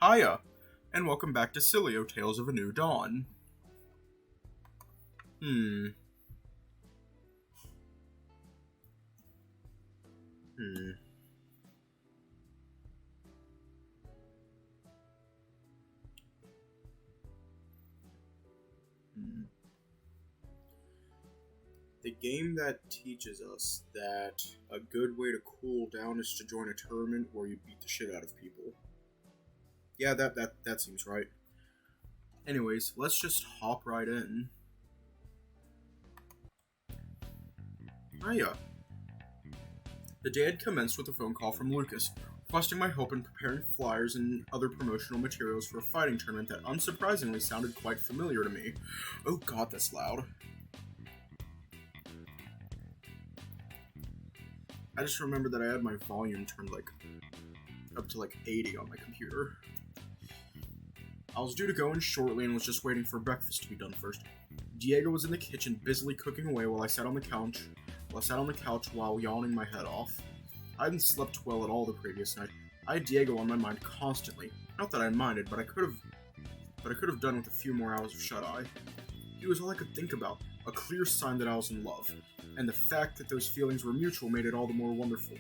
Hiya, and welcome back to Sileo Tales of a New Dawn. Hmm. Hmm. Hmm. The game that teaches us that a good way to cool down is to join a tournament where you beat the shit out of people. Yeah, that seems right. Anyways, let's just hop right in. Hiya. The day had commenced with a phone call from Lucas, requesting my help in preparing flyers and other promotional materials for a fighting tournament that unsurprisingly sounded quite familiar to me. Oh god, that's loud. I just remember that I had my volume turned up to 80 on my computer. I was due to go in shortly and was just waiting for breakfast to be done first. Diego was in the kitchen busily cooking away while I sat on the couch while yawning my head off. I hadn't slept well at all the previous night. I had Diego on my mind constantly. Not that I minded, but I could have done with a few more hours of shut-eye. He was all I could think about, a clear sign that I was in love, and the fact that those feelings were mutual made it all the more wonderful.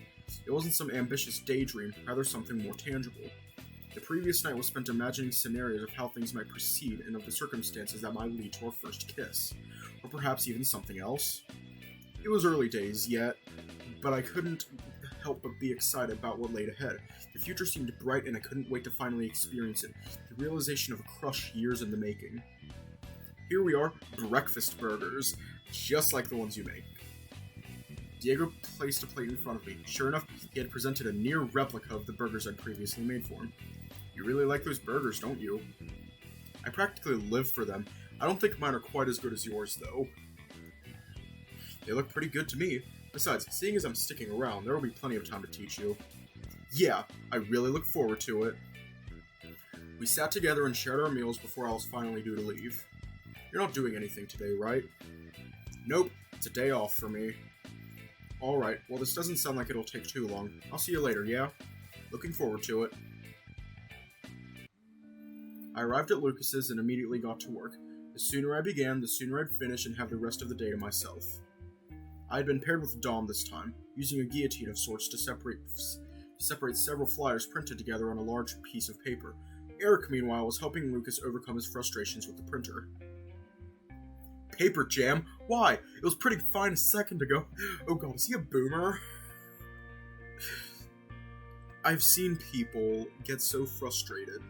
It wasn't some ambitious daydream, rather something more tangible. The previous night was spent imagining scenarios of how things might proceed and of the circumstances that might lead to our first kiss. Or perhaps even something else. It was early days yet, but I couldn't help but be excited about what laid ahead. The future seemed bright and I couldn't wait to finally experience it. The realization of a crush years in the making. Here we are, breakfast burgers, just like the ones you make. Diego placed a plate in front of me. Sure enough, he had presented a near replica of the burgers I'd previously made for him. You really like those burgers, don't you? I practically live for them. I don't think mine are quite as good as yours, though. They look pretty good to me. Besides, seeing as I'm sticking around, there will be plenty of time to teach you. Yeah, I really look forward to it. We sat together and shared our meals before I was finally due to leave. You're not doing anything today, right? Nope, it's a day off for me. Alright, well this doesn't sound like it'll take too long. I'll see you later, yeah? Looking forward to it. I arrived at Lucas's and immediately got to work. The sooner I began, the sooner I'd finish and have the rest of the day to myself. I had been paired with Dom this time, using a guillotine of sorts to separate several flyers printed together on a large piece of paper. Eric, meanwhile, was helping Lucas overcome his frustrations with the printer. Paper jam? Why? It was pretty fine a second ago. Oh god, is he a boomer? I've seen people get so frustrated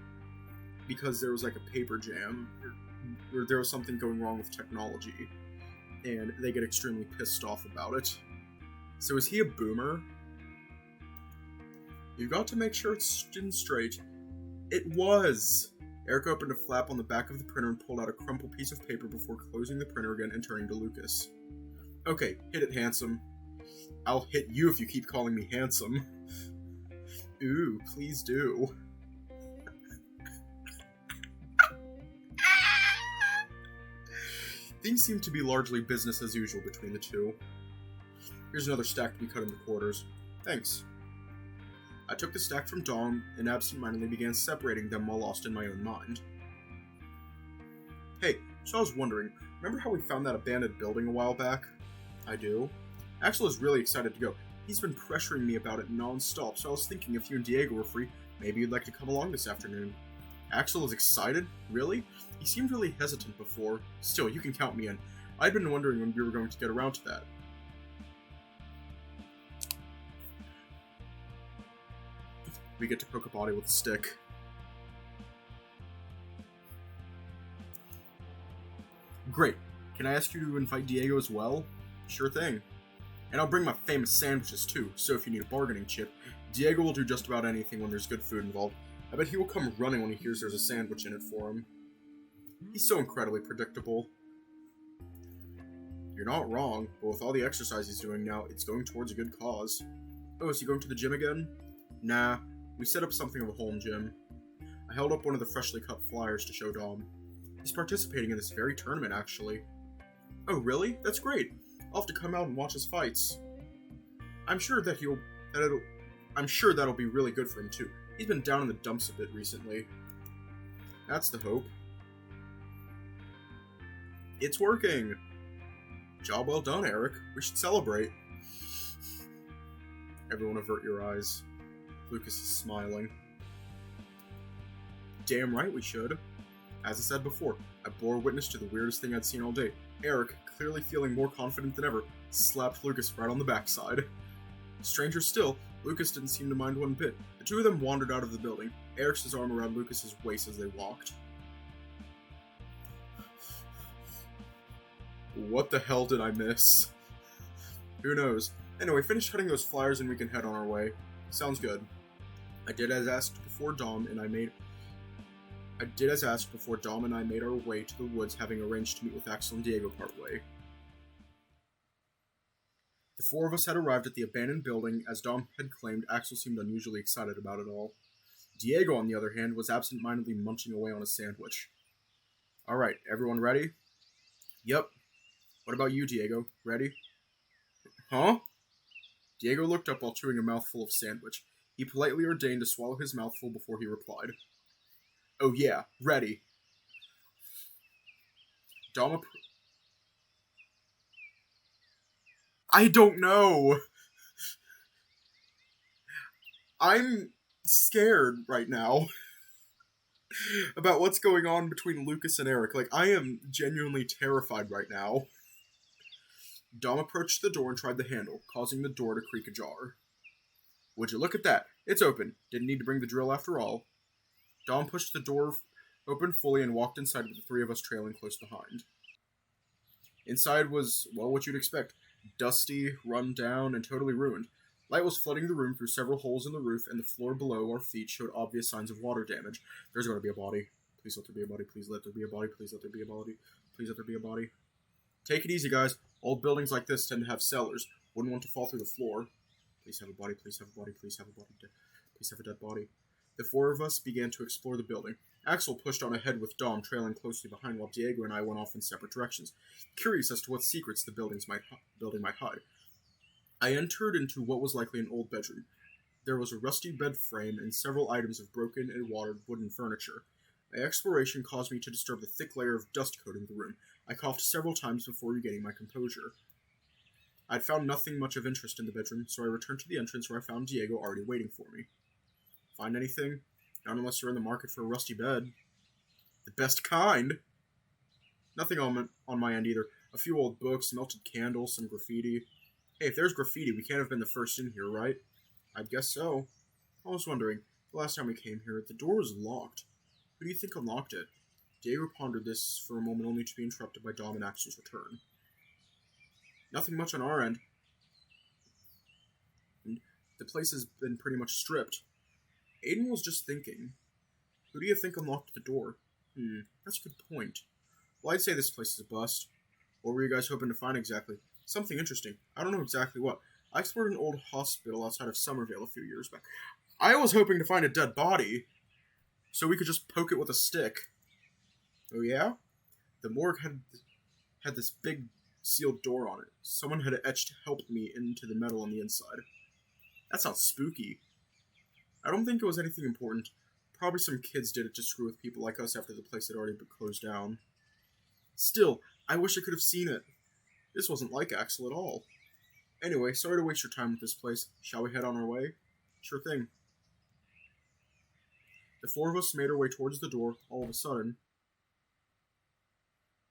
because there was a paper jam, or there was something going wrong with technology, and they get extremely pissed off about it. So is he a boomer? You got to make sure it's in straight. It was! Eric opened a flap on the back of the printer and pulled out a crumpled piece of paper before closing the printer again and turning to Lucas. Okay, hit it, handsome. I'll hit you if you keep calling me handsome. Ooh, please do. Things seem to be largely business as usual between the two. Here's another stack to be cut into quarters. Thanks. I took the stack from Dom and absentmindedly began separating them while lost in my own mind. Hey, so I was wondering, remember how we found that abandoned building a while back? I do. Axel is really excited to go. He's been pressuring me about it non-stop, so I was thinking if you and Diego were free, maybe you'd like to come along this afternoon. Axel is excited? Really? He seemed really hesitant before. Still, you can count me in. I'd been wondering when we were going to get around to that. We get to poke a body with a stick. Great. Can I ask you to invite Diego as well? Sure thing. And I'll bring my famous sandwiches too, so if you need a bargaining chip, Diego will do just about anything when there's good food involved. I bet he will come running when he hears there's a sandwich in it for him. He's so incredibly predictable. You're not wrong, but with all the exercise he's doing now, it's going towards a good cause. Oh, is he going to the gym again? Nah. We set up something of a home gym. I held up one of the freshly cut flyers to show Dom. He's participating in this very tournament, actually. Oh, really? That's great. I'll have to come out and watch his fights. I'm sure that'll be really good for him too. He's been down in the dumps a bit recently. That's the hope. It's working! Job well done, Eric. We should celebrate. Everyone avert your eyes. Lucas is smiling. Damn right we should. As I said before, I bore witness to the weirdest thing I'd seen all day. Eric, clearly feeling more confident than ever, slapped Lucas right on the backside. Stranger still, Lucas didn't seem to mind one bit. The two of them wandered out of the building. Eric's his arm around Lucas's waist as they walked. What the hell did I miss? Who knows? Anyway, finish cutting those flyers and we can head on our way. Sounds good. I did as asked before Dom and I made our way to the woods, having arranged to meet with Axel and Diego partway. The four of us had arrived at the abandoned building. As Dom had claimed, Axel seemed unusually excited about it all. Diego, on the other hand, was absent-mindedly munching away on a sandwich. Alright, everyone ready? Yep. What about you, Diego? Ready? Huh? Diego looked up while chewing a mouthful of sandwich. He politely ordained to swallow his mouthful before he replied. Oh yeah, ready. Dom I don't know. I'm scared right now about what's going on between Lucas and Eric. Like, I am genuinely terrified right now. Dom approached the door and tried the handle, causing the door to creak ajar. Would you look at that? It's open. Didn't need to bring the drill after all. Dom pushed the door open fully and walked inside with the three of us trailing close behind. Inside was, well, what you'd expect. Dusty, run down, and totally ruined. Light was flooding the room through several holes in the roof, and the floor below our feet showed obvious signs of water damage. There's going to be a body. Please let there be a body. Please let there be a body. Please let there be a body. Please let there be a body. Take it easy, guys. Old buildings like this tend to have cellars. Wouldn't want to fall through the floor. Please have a body. Please have a body. Please have a body. Please have a dead body. The four of us began to explore the building. Axel pushed on ahead with Dom trailing closely behind while Diego and I went off in separate directions, curious as to what secrets the building might hide. I entered into what was likely an old bedroom. There was a rusty bed frame and several items of broken and watered wooden furniture. My exploration caused me to disturb the thick layer of dust coating the room. I coughed several times before regaining my composure. I'd found nothing much of interest in the bedroom, so I returned to the entrance where I found Diego already waiting for me. Find anything? Not unless you're in the market for a rusty bed. The best kind! Nothing on my end either. A few old books, melted candles, some graffiti. Hey, if there's graffiti, we can't have been the first in here, right? I'd guess so. I was wondering, the last time we came here, the door was locked. Who do you think unlocked it? Diego pondered this for a moment, only to be interrupted by Dom and Axel's return. Nothing much on our end. The place has been pretty much stripped. Aiden was just thinking. Who do you think unlocked the door? That's a good point. Well, I'd say this place is a bust. What were you guys hoping to find exactly? Something interesting. I don't know exactly what. I explored an old hospital outside of Somerville a few years back. I was hoping to find a dead body, so we could just poke it with a stick. Oh yeah? The morgue had this big sealed door on it. Someone had etched "help me" into the metal on the inside. That sounds spooky. I don't think it was anything important. Probably some kids did it to screw with people like us after the place had already been closed down. Still, I wish I could have seen it. This wasn't like Axel at all. Anyway, sorry to waste your time with this place. Shall we head on our way? Sure thing. The four of us made our way towards the door. All of a sudden,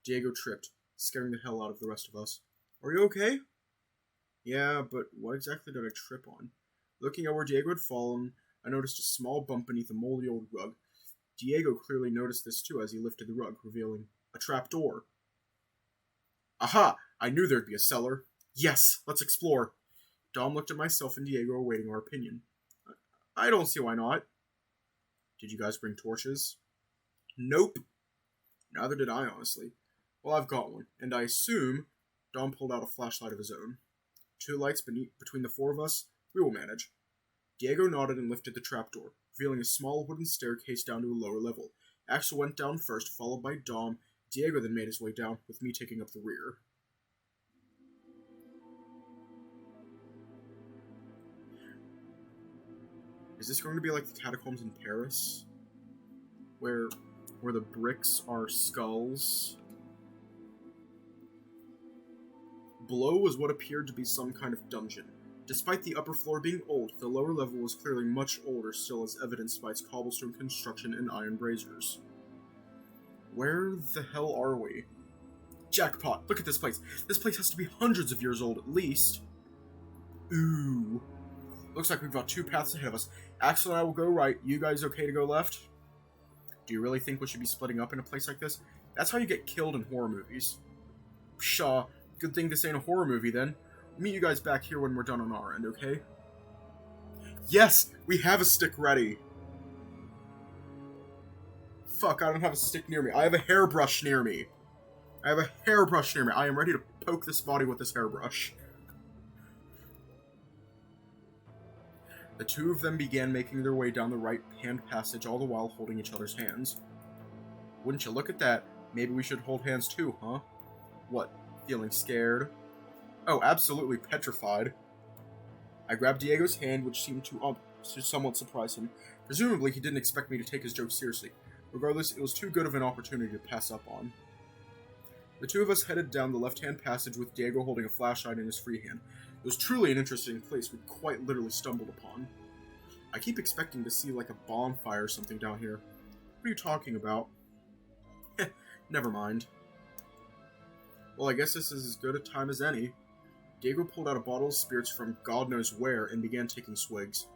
Diego tripped, scaring the hell out of the rest of us. Are you okay? Yeah, but what exactly did I trip on? Looking at where Diego had fallen, I noticed a small bump beneath a moldy old rug. Diego clearly noticed this too as he lifted the rug, revealing a trap door. Aha! I knew there'd be a cellar. Yes, let's explore. Dom looked at myself and Diego, awaiting our opinion. I don't see why not. Did you guys bring torches? Nope. Neither did I, honestly. Well, I've got one, and I assume Dom pulled out a flashlight of his own. 2 lights between the 4 of us. We will manage. Diego nodded and lifted the trapdoor, revealing a small wooden staircase down to a lower level. Axel went down first, followed by Dom. Diego then made his way down, with me taking up the rear. Is this going to be like the catacombs in Paris? Where the bricks are skulls? Below was what appeared to be some kind of dungeon. Despite the upper floor being old, the lower level was clearly much older still, as evidenced by its cobblestone construction and iron braziers. Where the hell are we? Jackpot! Look at this place. This place has to be hundreds of years old at least. Ooh. Looks like we've got 2 paths ahead of us. Axel and I will go right. You guys okay to go left? Do you really think we should be splitting up in a place like this? That's how you get killed in horror movies. Pshaw. Good thing this ain't a horror movie then. We'll meet you guys back here when we're done on our end, okay? Yes! We have a stick ready! Fuck, I don't have a stick near me. I have a hairbrush near me. I am ready to poke this body with this hairbrush. The two of them began making their way down the right-hand passage, all the while holding each other's hands. Wouldn't you look at that? Maybe we should hold hands too, huh? What, feeling scared? Oh, absolutely petrified. I grabbed Diego's hand, which seemed to somewhat surprise him. Presumably, he didn't expect me to take his joke seriously. Regardless, it was too good of an opportunity to pass up on. The two of us headed down the left-hand passage with Diego holding a flashlight in his free hand. It was truly an interesting place we quite literally stumbled upon. I keep expecting to see like a bonfire or something down here. What are you talking about? Never mind. Well, I guess this is as good a time as any. Diego pulled out a bottle of spirits from God knows where and began taking swigs.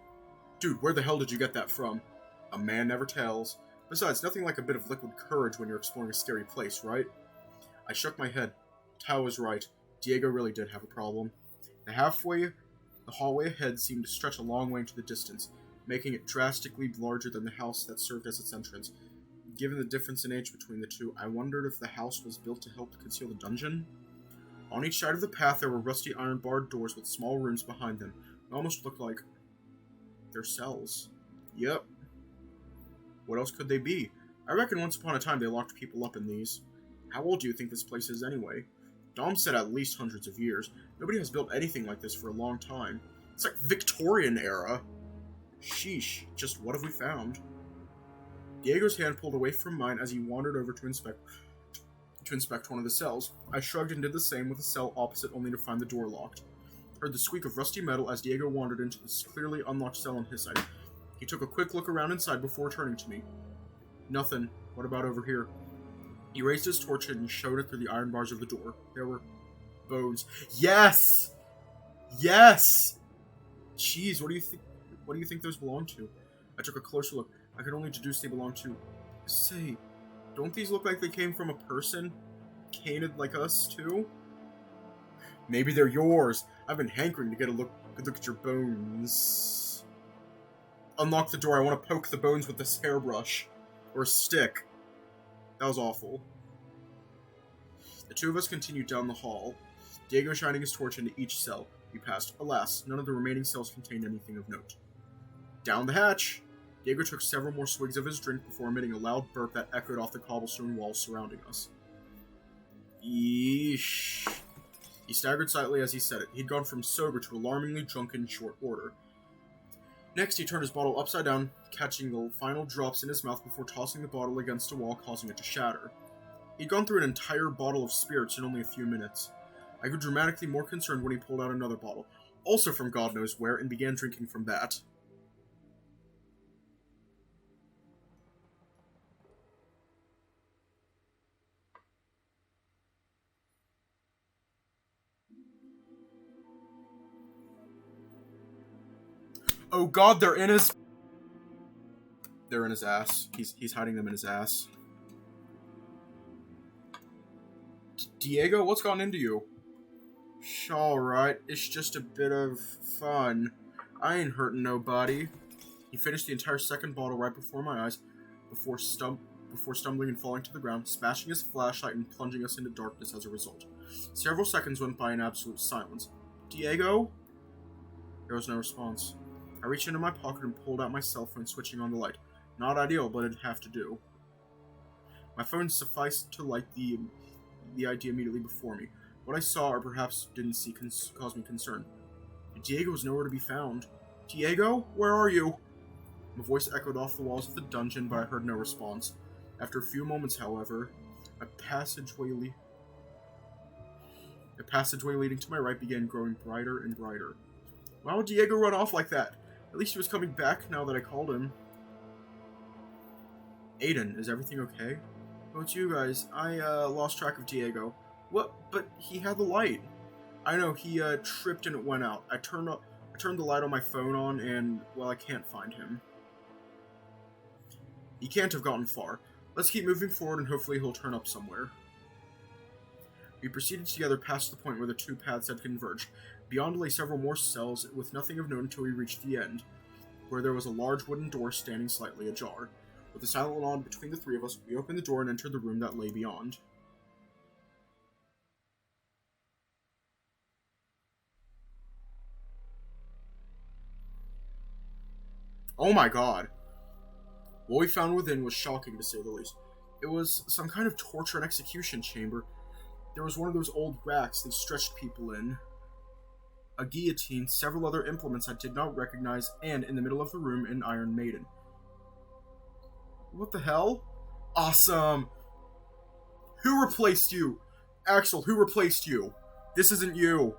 Dude, where the hell did you get that from? A man never tells. Besides, nothing like a bit of liquid courage when you're exploring a scary place, right? I shook my head. Tao was right. Diego really did have a problem. The hallway ahead seemed to stretch a long way into the distance, making it drastically larger than the house that served as its entrance. Given the difference in age between the two, I wondered if the house was built to help conceal the dungeon. On each side of the path there were rusty iron-barred doors with small rooms behind them. It almost looked like their cells. Yep. What else could they be? I reckon once upon a time they locked people up in these. How old do you think this place is anyway? Dom said at least hundreds of years. Nobody has built anything like this for a long time. It's like Victorian era. Sheesh, just what have we found? Diego's hand pulled away from mine as he wandered over to inspect one of the cells. I shrugged and did the same with the cell opposite, only to find the door locked. Heard the squeak of rusty metal as Diego wandered into this clearly unlocked cell on his side. He took a quick look around inside before turning to me. Nothing. What about over here? He raised his torch and showed it through the iron bars of the door. There were bones. Yes! Yes! Jeez, what do you think? What do you think those belong to? I took a closer look. I could only deduce they belong to... Say, don't these look like they came from a person? Canid like us, too? Maybe they're yours. I've been hankering to get a good look at your bones. Unlock the door. I want to poke the bones with this hairbrush. Or stick. That was awful. The two of us continued down the hall, Diego shining his torch into each cell we passed. Alas, none of the remaining cells contained anything of note. Down the hatch! Diego took several more swigs of his drink before emitting a loud burp that echoed off the cobblestone walls surrounding us. Yeesh. He staggered slightly as he said it. He'd gone from sober to alarmingly drunk in short order. Next, he turned his bottle upside down, catching the final drops in his mouth before tossing the bottle against a wall, causing it to shatter. He'd gone through an entire bottle of spirits in only a few minutes. I grew dramatically more concerned when he pulled out another bottle, also from God knows where, and began drinking from that. Oh god, they're in his... They're in his ass. He's hiding them in his ass. Diego, what's gone into you? Alright, it's just a bit of fun. I ain't hurting nobody. He finished the entire second bottle right before my eyes, before stumbling and falling to the ground, smashing his flashlight and plunging us into darkness as a result. Several seconds went by in absolute silence. Diego? There was no response. I reached into my pocket and pulled out my cell phone, switching on the light. Not ideal, but it'd have to do. My phone sufficed to light the ID immediately before me. What I saw, or perhaps didn't see, caused me concern. Diego was nowhere to be found. Diego? Where are you? My voice echoed off the walls of the dungeon, but I heard no response. After a few moments, however, a passageway leading to my right began growing brighter and brighter. Why would Diego run off like that? At least he was coming back now that I called him. Aiden, is everything okay? Oh, it's you guys. I, lost track of Diego. What? But he had the light. I know, he, tripped and it went out. I turned the light on my phone on and, well, I can't find him. He can't have gotten far. Let's keep moving forward and hopefully he'll turn up somewhere. We proceeded together past the point where the two paths had converged. Beyond lay several more cells, with nothing of note until we reached the end, where there was a large wooden door standing slightly ajar. With a silent nod between the three of us, we opened the door and entered the room that lay beyond. Oh my god. What we found within was shocking, to say the least. It was some kind of torture and execution chamber. There was one of those old racks they stretched people in, a guillotine, several other implements I did not recognize, and in the middle of the room, an Iron Maiden. What the hell? Awesome! Who replaced you? Axel, who replaced you? This isn't you!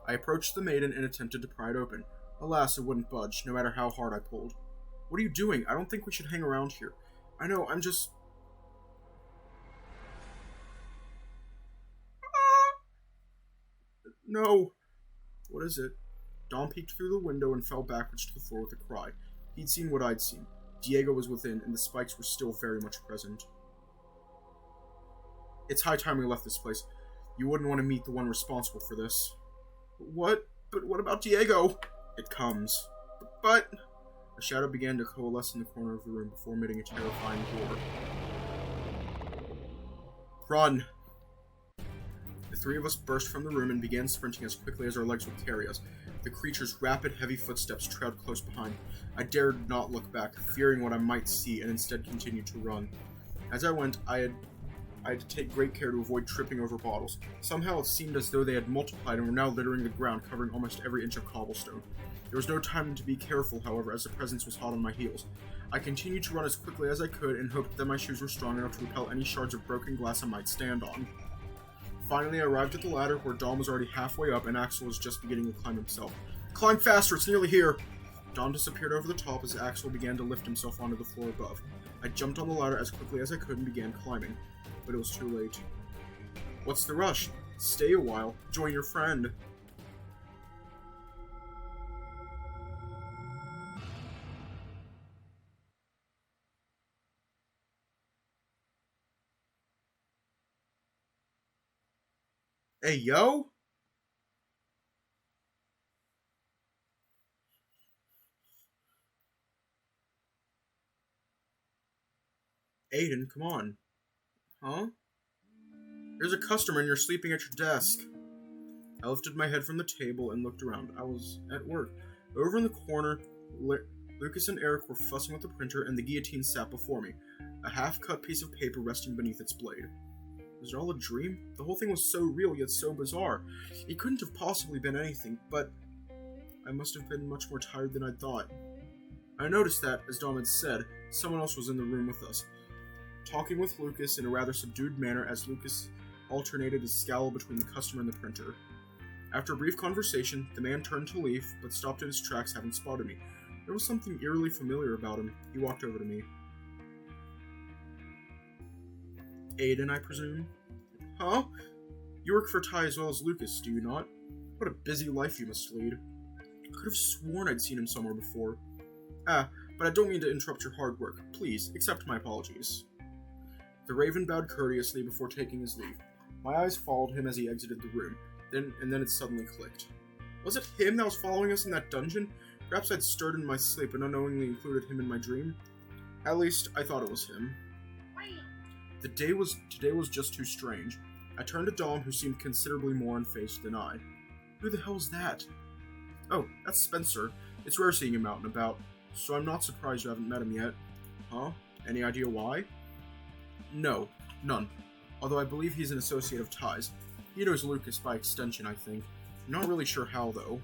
I approached the maiden and attempted to pry it open. Alas, it wouldn't budge, no matter how hard I pulled. What are you doing? I don't think we should hang around here. I know, I'm just... No. What is it? Dom peeked through the window and fell backwards to the floor with a cry. He'd seen what I'd seen. Diego was within, and the spikes were still very much present. It's high time we left this place. You wouldn't want to meet the one responsible for this. What? But what about Diego? It comes. But... A shadow began to coalesce in the corner of the room before emitting a terrifying roar. Run! The three of us burst from the room and began sprinting as quickly as our legs would carry us. The creature's rapid, heavy footsteps trailed close behind. I dared not look back, fearing what I might see, and instead continued to run. As I went, I had to take great care to avoid tripping over bottles. Somehow it seemed as though they had multiplied and were now littering the ground, covering almost every inch of cobblestone. There was no time to be careful, however, as the presence was hot on my heels. I continued to run as quickly as I could and hoped that my shoes were strong enough to repel any shards of broken glass I might stand on. Finally, I arrived at the ladder where Dom was already halfway up and Axel was just beginning to climb himself. Climb faster, it's nearly here! Dom disappeared over the top as Axel began to lift himself onto the floor above. I jumped on the ladder as quickly as I could and began climbing, but it was too late. What's the rush? Stay a while. Join your friend. Hey, yo? Aiden, come on. Huh? There's a customer and you're sleeping at your desk. I lifted my head from the table and looked around. I was at work. Over in the corner, Lucas and Eric were fussing with the printer and the guillotine sat before me, a half-cut piece of paper resting beneath its blade. Was it all a dream? The whole thing was so real yet so bizarre. It couldn't have possibly been anything, but I must have been much more tired than I'd thought. I noticed that, as Dom had said, someone else was in the room with us, talking with Lucas in a rather subdued manner as Lucas alternated his scowl between the customer and the printer. After a brief conversation, the man turned to leave, but stopped in his tracks having spotted me. There was something eerily familiar about him. He walked over to me. Aiden, I presume? Huh? You work for Ty as well as Lucas, do you not? What a busy life you must lead. I could have sworn I'd seen him somewhere before. But I don't mean to interrupt your hard work. Please, accept my apologies. The Raven bowed courteously before taking his leave. My eyes followed him as he exited the room, then it suddenly clicked. Was it him that was following us in that dungeon? Perhaps I'd stirred in my sleep and unknowingly included him in my dream. At least, I thought it was him. Today was just too strange. I turned to Dom, who seemed considerably more unfazed than I. Who the hell's that? Oh, that's Spencer. It's rare seeing him out and about, so I'm not surprised you haven't met him yet. Huh? Any idea why? No, none. Although I believe he's an associate of Ty's. He knows Lucas by extension, I think. Not really sure how, though.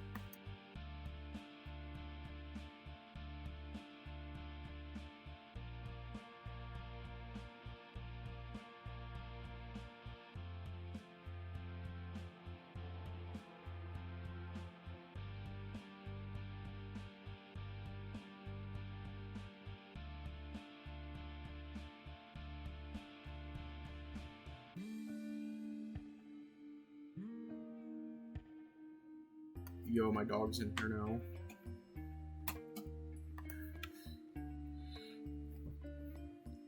Yo, my dog's in here now.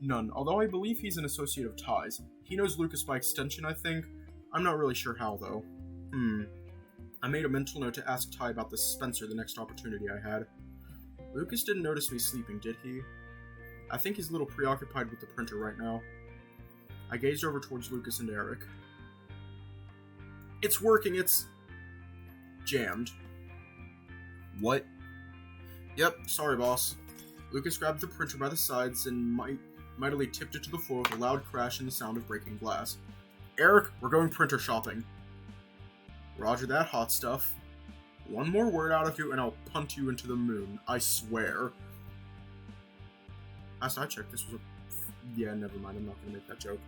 None, although I believe he's an associate of Ty's. He knows Lucas by extension, I think. I'm not really sure how, though. I made a mental note to ask Ty about this Spencer the next opportunity I had. Lucas didn't notice me sleeping, did he? I think he's a little preoccupied with the printer right now. I gazed over towards Lucas and Eric. It's working, it's... jammed. What? Yep, sorry, boss. Lucas grabbed the printer by the sides and mightily tipped it to the floor with a loud crash and the sound of breaking glass. Eric, we're going printer shopping. Roger that, hot stuff. One more word out of you and I'll punt you into the moon, I swear. Last I checked, this was a... Yeah, never mind, I'm not gonna make that joke.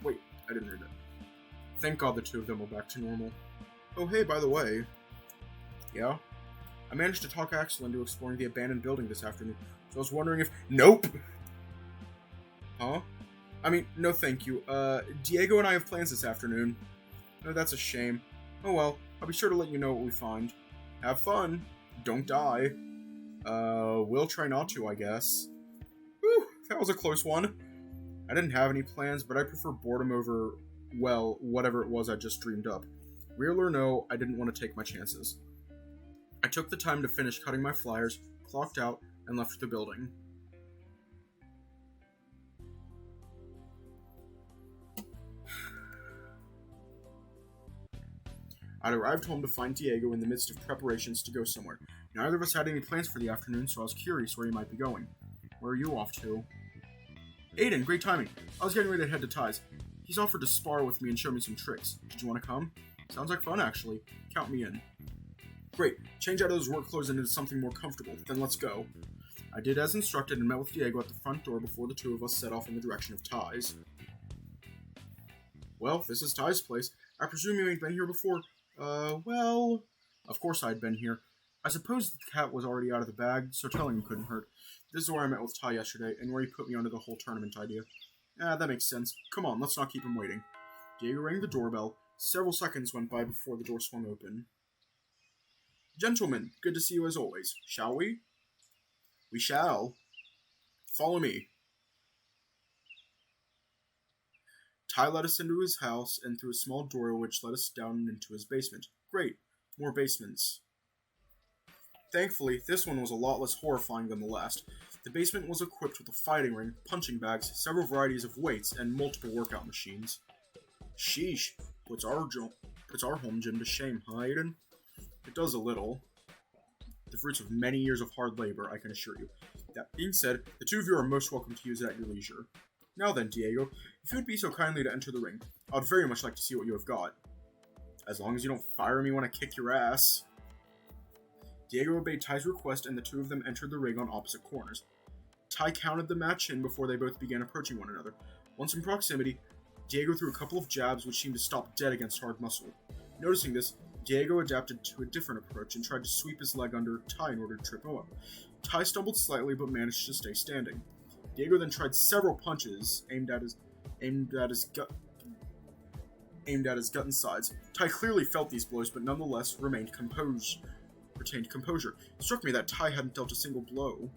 Wait, I didn't read that. Thank God the two of them are back to normal. Oh hey, by the way... Yeah? I managed to talk Axel into exploring the abandoned building this afternoon, so I was wondering if... Nope! Huh? I mean, no thank you. Diego and I have plans this afternoon. No, that's a shame. Oh well, I'll be sure to let you know what we find. Have fun. Don't die. We'll try not to, I guess. Whew, that was a close one. I didn't have any plans, but I prefer boredom over, well, whatever it was I just dreamed up. Real or no, I didn't want to take my chances. I took the time to finish cutting my flyers, clocked out, and left the building. I'd arrived home to find Diego in the midst of preparations to go somewhere. Neither of us had any plans for the afternoon, so I was curious where he might be going. Where are you off to? Aiden, great timing. I was getting ready to head to Ty's. He's offered to spar with me and show me some tricks. Did you want to come? Sounds like fun, actually. Count me in. Great. Change out of those work clothes and into something more comfortable. Then let's go. I did as instructed and met with Diego at the front door before the two of us set off in the direction of Ty's. Well, this is Ty's place. I presume you ain't been here before? Well... Of course I'd been here. I suppose the cat was already out of the bag, so telling him couldn't hurt. This is where I met with Ty yesterday, and where he put me onto the whole tournament idea. That makes sense. Come on, let's not keep him waiting. Diego rang the doorbell. Several seconds went by before the door swung open. Gentlemen, good to see you as always. Shall we? We shall. Follow me. Ty led us into his house and through a small door which led us down into his basement. Great. More basements. Thankfully, this one was a lot less horrifying than the last. The basement was equipped with a fighting ring, punching bags, several varieties of weights, and multiple workout machines. Sheesh. Puts our home gym to shame, huh, Aiden? It does a little. The fruits of many years of hard labor, I can assure you. That being said, the two of you are most welcome to use it at your leisure. Now then, Diego, if you would be so kindly to enter the ring, I would very much like to see what you have got. As long as you don't fire me when I kick your ass. Diego obeyed Ty's request, and the two of them entered the ring on opposite corners. Ty counted the match in before they both began approaching one another. Once in proximity, Diego threw a couple of jabs which seemed to stop dead against hard muscle. Noticing this, Diego adapted to a different approach and tried to sweep his leg under Ty in order to trip him up. Ty stumbled slightly but managed to stay standing. Diego then tried several punches aimed at his gut and sides. Ty clearly felt these blows, but nonetheless retained composure. It struck me that Ty hadn't dealt a single blow.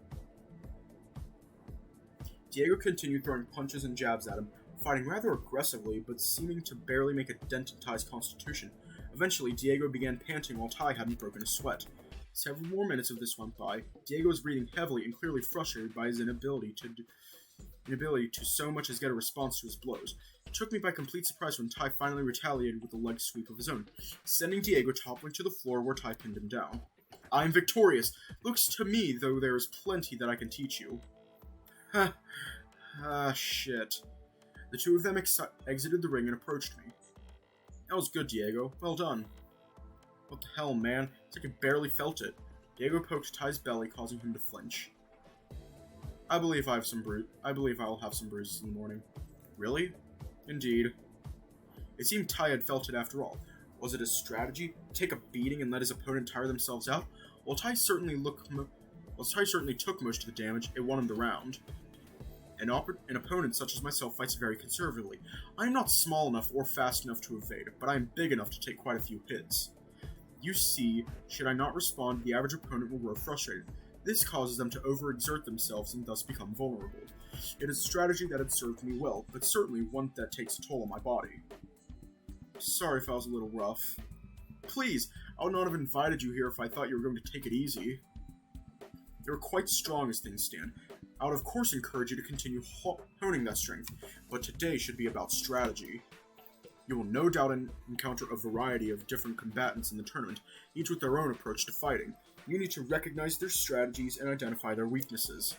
Diego continued throwing punches and jabs at him, fighting rather aggressively, but seeming to barely make a dent in Ty's constitution. Eventually, Diego began panting while Ty hadn't broken a sweat. Several more minutes of this went by. Diego was breathing heavily and clearly frustrated by his inability to so much as get a response to his blows. It took me by complete surprise when Ty finally retaliated with a leg sweep of his own, sending Diego toppling to the floor where Ty pinned him down. I am victorious. Looks to me, though, there is plenty that I can teach you. Shit. The two of them exited the ring and approached me. That was good, Diego. Well done. What the hell, man? It's like you barely felt it. Diego poked Ty's belly, causing him to flinch. I believe I'll have some bruises in the morning. Really? Indeed. It seemed Ty had felt it after all. Was it a strategy? Take a beating and let his opponent tire themselves out? While Ty certainly took most of the damage, it won him the round. An opponent such as myself fights very conservatively. I am not small enough or fast enough to evade, but I am big enough to take quite a few hits. You see, should I not respond, the average opponent will grow frustrated. This causes them to overexert themselves and thus become vulnerable. It is a strategy that had served me well, but certainly one that takes a toll on my body. Sorry if I was a little rough. Please, I would not have invited you here if I thought you were going to take it easy. You are quite strong as things stand. I would of course encourage you to continue honing that strength, but today should be about strategy. You will no doubt encounter a variety of different combatants in the tournament, each with their own approach to fighting. You need to recognize their strategies and identify their weaknesses.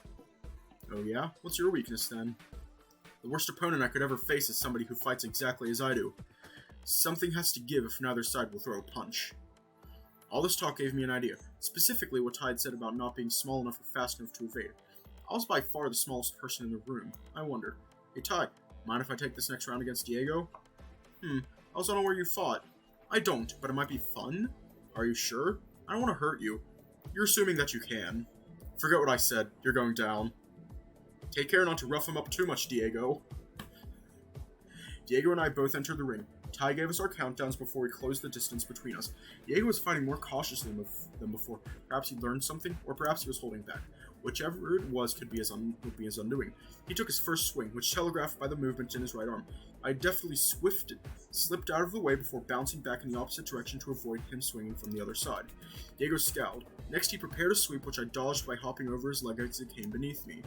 Oh yeah? What's your weakness then? The worst opponent I could ever face is somebody who fights exactly as I do. Something has to give if neither side will throw a punch. All this talk gave me an idea, specifically what Ty had said about not being small enough or fast enough to evade. I was by far the smallest person in the room. I wondered, hey Ty, mind if I take this next round against Diego? I was unaware you fought. I don't, but it might be fun? Are you sure? I don't want to hurt you. You're assuming that you can. Forget what I said. You're going down. Take care not to rough him up too much, Diego. Diego and I both entered the ring. Ty gave us our countdowns before we closed the distance between us. Diego was fighting more cautiously than before. Perhaps he learned something, or perhaps he was holding back. Whichever it was would be his undoing. He took his first swing, which telegraphed by the movement in his right arm. I deftly slipped out of the way before bouncing back in the opposite direction to avoid him swinging from the other side. Diego scowled. Next, he prepared a sweep, which I dodged by hopping over his leg as it came beneath me.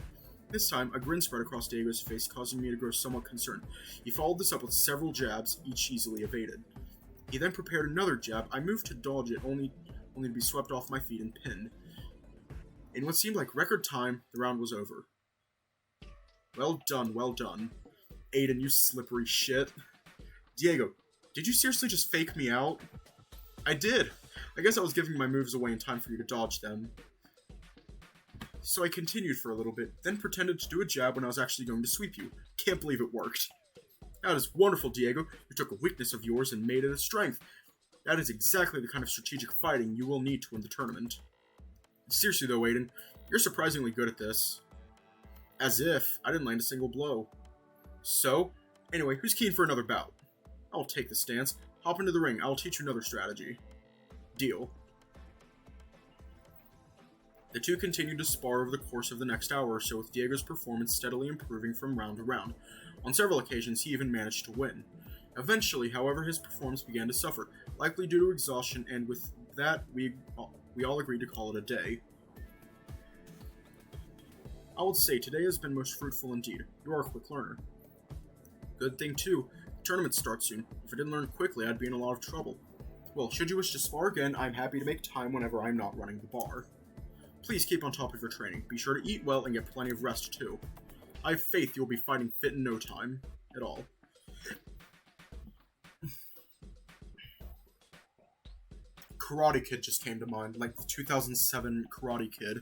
This time, a grin spread across Diego's face, causing me to grow somewhat concerned. He followed this up with several jabs, each easily evaded. He then prepared another jab. I moved to dodge it, only to be swept off my feet and pinned. In what seemed like record time, the round was over. Well done, well done. Aiden, you slippery shit. Diego, did you seriously just fake me out? I did. I guess I was giving my moves away in time for you to dodge them. So I continued for a little bit, then pretended to do a jab when I was actually going to sweep you. Can't believe it worked. That is wonderful, Diego. You took a weakness of yours and made it a strength. That is exactly the kind of strategic fighting you will need to win the tournament. Seriously though, Aiden, you're surprisingly good at this. As if. I didn't land a single blow. So, anyway, who's keen for another bout? I'll take the stance. Hop into the ring. I'll teach you another strategy. Deal. The two continued to spar over the course of the next hour or so, with Diego's performance steadily improving from round to round. On several occasions, he even managed to win. Eventually, however, his performance began to suffer, likely due to exhaustion, and with that, we all agreed to call it a day. I would say today has been most fruitful indeed. You are a quick learner. Good thing too. The tournament starts soon. If I didn't learn quickly, I'd be in a lot of trouble. Well, should you wish to spar again, I'm happy to make time whenever I'm not running the bar. Please keep on top of your training. Be sure to eat well and get plenty of rest too. I have faith you'll be fighting fit in no time. At all. Karate Kid just came to mind, like the 2007 Karate Kid.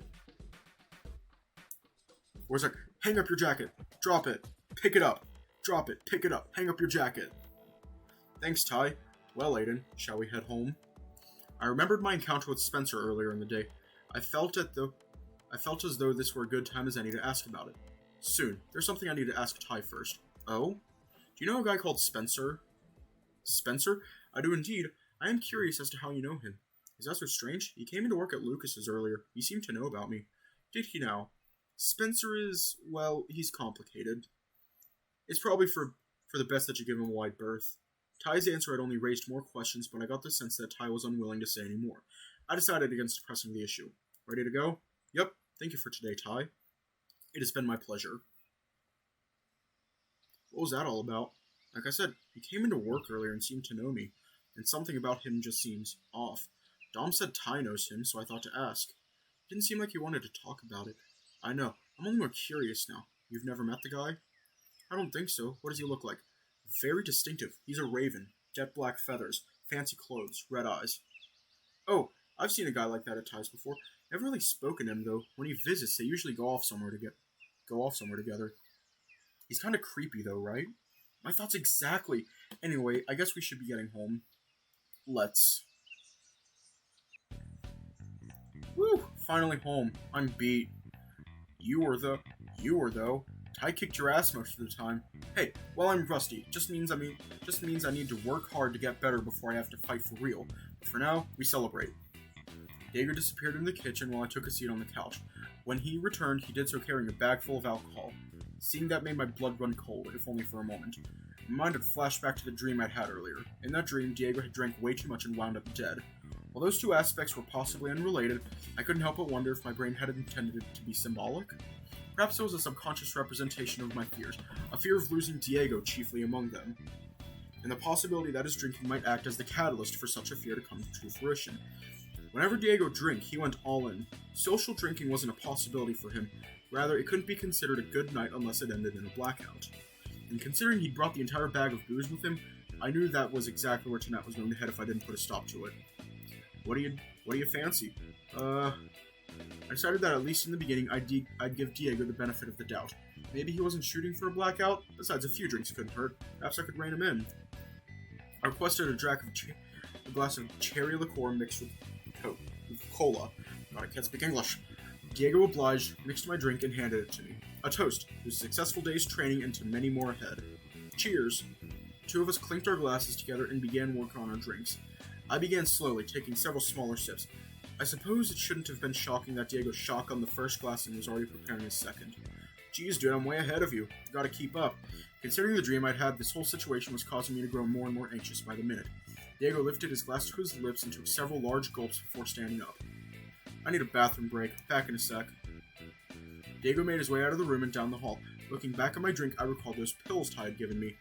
Where it's like, hang up your jacket, drop it, pick it up, drop it, pick it up, hang up your jacket. Thanks, Ty. Well, Aiden, shall we head home? I remembered my encounter with Spencer earlier in the day. I felt as though this were a good time as any to ask about it. Soon. There's something I need to ask Ty first. Oh? Do you know a guy called Spencer? Spencer? I do indeed. I am curious as to how you know him. Is that so strange? He came into work at Lucas's earlier. He seemed to know about me. Did he now? Spencer is, well, he's complicated. It's probably for the best that you give him a wide berth. Ty's answer had only raised more questions, but I got the sense that Ty was unwilling to say any more. I decided against pressing the issue. Ready to go? Yep. Thank you for today, Ty. It has been my pleasure. What was that all about? Like I said, he came into work earlier and seemed to know me, and something about him just seems off. Dom said Ty knows him, so I thought to ask. It didn't seem like he wanted to talk about it. I know. I'm only more curious now. You've never met the guy? I don't think so. What does he look like? Very distinctive. He's a raven. Jet black feathers. Fancy clothes. Red eyes. Oh, I've seen a guy like that at Ty's before. Never really spoken to him though. When he visits, they usually go off somewhere together. He's kind of creepy though, right? My thoughts exactly. Anyway, I guess we should be getting home. Let's. Woo! Finally home. I'm beat. You were the. You were though. Ty kicked your ass most of the time. Hey, well I'm rusty. Just means I need to work hard to get better before I have to fight for real. But for now, we celebrate. Diego disappeared in the kitchen while I took a seat on the couch. When he returned, he did so carrying a bag full of alcohol. Seeing that made my blood run cold, if only for a moment. My mind had flashed back to the dream I'd had earlier. In that dream, Diego had drank way too much and wound up dead. While those two aspects were possibly unrelated, I couldn't help but wonder if my brain had intended it to be symbolic. Perhaps it was a subconscious representation of my fears, a fear of losing Diego chiefly among them, and the possibility that his drinking might act as the catalyst for such a fear to come to fruition. Whenever Diego drank, he went all in. Social drinking wasn't a possibility for him, rather it couldn't be considered a good night unless it ended in a blackout. And considering he'd brought the entire bag of booze with him, I knew that was exactly where tonight was going to head if I didn't put a stop to it. What do you fancy? I decided that at least in the beginning, I'd give Diego the benefit of the doubt. Maybe he wasn't shooting for a blackout. Besides, a few drinks couldn't hurt. Perhaps I could rein him in. I requested a glass of cherry liqueur mixed with cola. God, I can't speak English. Diego obliged, mixed my drink, and handed it to me. A toast to a successful day's training and to many more ahead. Cheers. The two of us clinked our glasses together and began work on our drinks. I began slowly, taking several smaller sips. I suppose it shouldn't have been shocking that Diego shotgunned the first glass and was already preparing his second. Geez, dude, I'm way ahead of you. Gotta keep up. Considering the dream I'd had, this whole situation was causing me to grow more and more anxious by the minute. Diego lifted his glass to his lips and took several large gulps before standing up. I need a bathroom break. Back in a sec. Diego made his way out of the room and down the hall. Looking back at my drink, I recalled those pills Ty had given me.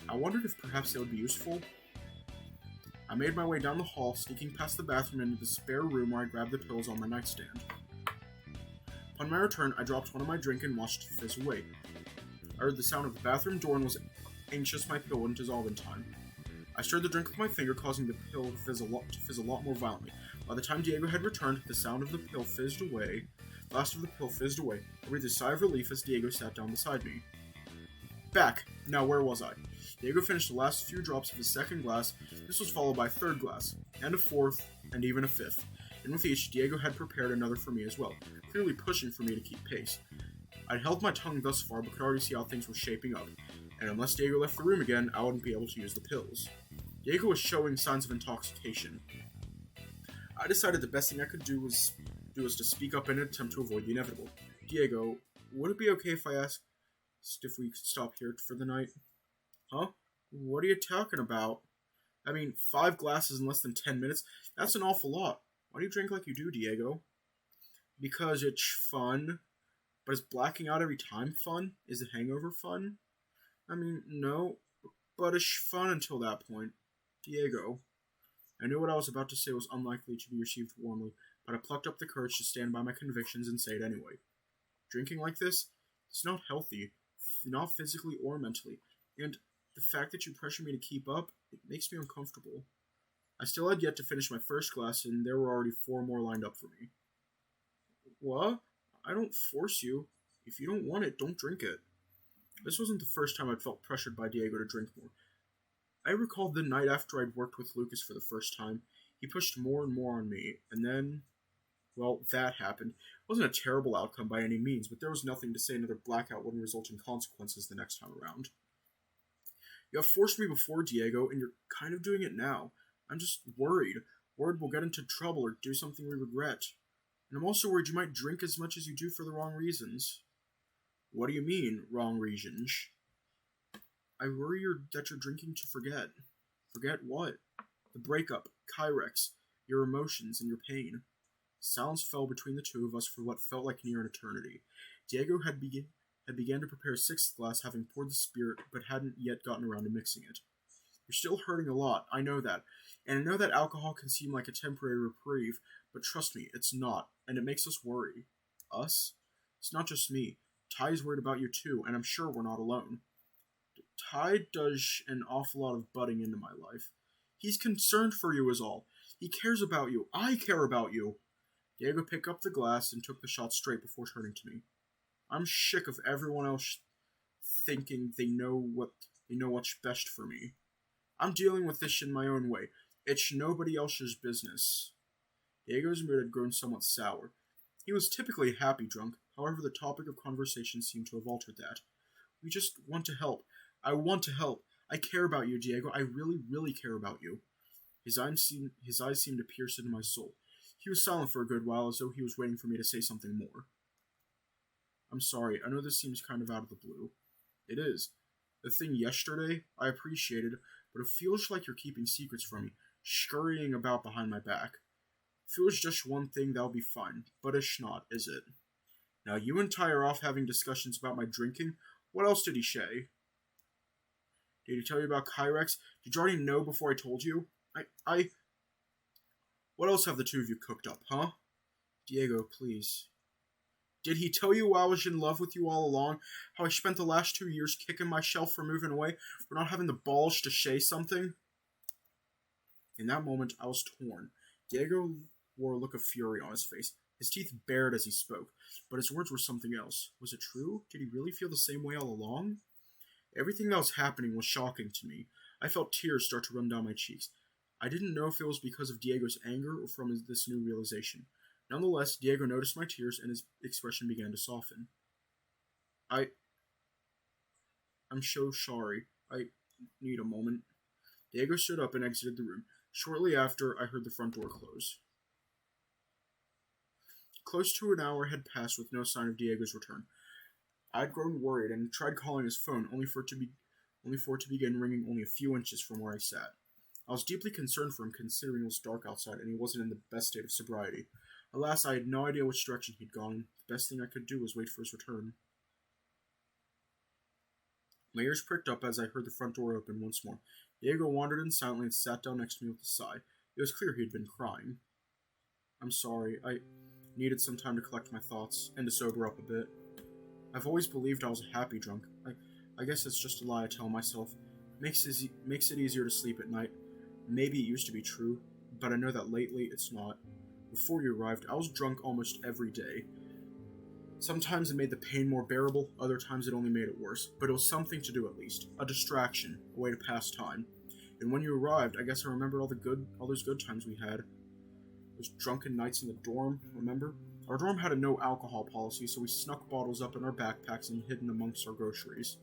I wondered if perhaps they would be useful. I made my way down the hall, sneaking past the bathroom into the spare room where I grabbed the pills on my nightstand. Upon my return, I dropped one of my drink and watched it fizz away. I heard the sound of the bathroom door and was anxious my pill wouldn't dissolve in time. I stirred the drink with my finger, causing the pill to fizz a lot more violently. By the time Diego had returned, the sound of the pill fizzed away. The last of the pill fizzed away. I breathed a sigh of relief as Diego sat down beside me. Back! Now where was I? Diego finished the last few drops of his second glass. This was followed by a third glass, and a fourth, and even a fifth. And with each, Diego had prepared another for me as well, clearly pushing for me to keep pace. I'd held my tongue thus far, but could already see how things were shaping up, and unless Diego left the room again, I wouldn't be able to use the pills. Diego was showing signs of intoxication. I decided the best thing I could do was to speak up in an attempt to avoid the inevitable. Diego, would it be okay if I asked if we could stop here for the night? Huh? What are you talking about? I mean, 5 glasses in less than 10 minutes? That's an awful lot. Why do you drink like you do, Diego? Because it's fun. But is blacking out every time fun? Is the hangover fun? I mean, no. But it's fun until that point. Diego. I knew what I was about to say was unlikely to be received warmly, but I plucked up the courage to stand by my convictions and say it anyway. Drinking like this, it's not healthy. Not physically or mentally. And the fact that you pressure me to keep up, it makes me uncomfortable. I still had yet to finish my first glass, and there were already 4 more lined up for me. What? I don't force you. If you don't want it, don't drink it. This wasn't the first time I'd felt pressured by Diego to drink more. I recalled the night after I'd worked with Lucas for the first time. He pushed more and more on me, and then, well, that happened. It wasn't a terrible outcome by any means, but there was nothing to say another blackout wouldn't result in consequences the next time around. You have forced me before, Diego, and you're kind of doing it now. I'm just worried. Worried we'll get into trouble or do something we regret. And I'm also worried you might drink as much as you do for the wrong reasons. What do you mean, wrong reasons? I worry that you're drinking to forget. Forget what? The breakup, Kyrex, your emotions, and your pain. Silence fell between the two of us for what felt like near an eternity. Diego had began to prepare a 6th glass, having poured the spirit, but hadn't yet gotten around to mixing it. You're still hurting a lot, I know that. And I know that alcohol can seem like a temporary reprieve, but trust me, it's not, and it makes us worry. Us? It's not just me. Ty's worried about you too, and I'm sure we're not alone. Ty does an awful lot of butting into my life. He's concerned for you is all. He cares about you. I care about you. Diego picked up the glass and took the shot straight before turning to me. I'm sick of everyone else thinking they know what's best for me. I'm dealing with this in my own way. It's nobody else's business. Diego's mood had grown somewhat sour. He was typically a happy drunk, however the topic of conversation seemed to have altered that. We just want to help. I want to help. I care about you, Diego. I really, really care about you. His eyes seemed to pierce into my soul. He was silent for a good while, as though he was waiting for me to say something more. I'm sorry, I know this seems kind of out of the blue. It is. The thing yesterday, I appreciated, but it feels like you're keeping secrets from me, scurrying about behind my back. If it was just one thing, that'll be fine, but it's not, is it? Now, you and Ty are off having discussions about my drinking. What else did he say? Did he tell you about Kyrex? Did you already know before I told you? What else have the two of you cooked up, huh? Diego, please. Did he tell you I was in love with you all along? How I spent the last 2 years kicking myself for moving away, for not having the balls to say something? In that moment, I was torn. Diego wore a look of fury on his face. His teeth bared as he spoke, but his words were something else. Was it true? Did he really feel the same way all along? Everything that was happening was shocking to me. I felt tears start to run down my cheeks. I didn't know if it was because of Diego's anger or from this new realization. Nonetheless, Diego noticed my tears and his expression began to soften. I'm so sorry. I need a moment. Diego stood up and exited the room. Shortly after, I heard the front door close. Close to an hour had passed with no sign of Diego's return. I'd grown worried and tried calling his phone, only for it to begin ringing only a few inches from where I sat. I was deeply concerned for him, considering it was dark outside and he wasn't in the best state of sobriety. Alas, I had no idea which direction he'd gone. The best thing I could do was wait for his return. My ears pricked up as I heard the front door open once more. Diego wandered in silently and sat down next to me with a sigh. It was clear he had been crying. I'm sorry. I needed some time to collect my thoughts and to sober up a bit. I've always believed I was a happy drunk. I guess it's just a lie I tell myself. Makes it easier to sleep at night. Maybe it used to be true, but I know that lately it's not. Before you arrived, I was drunk almost every day. Sometimes it made the pain more bearable, other times it only made it worse, but it was something to do at least. A distraction, a way to pass time. And when you arrived, I guess I remembered all those good times we had. Those drunken nights in the dorm, remember? Our dorm had a no alcohol policy, so we snuck bottles up in our backpacks and hid them amongst our groceries.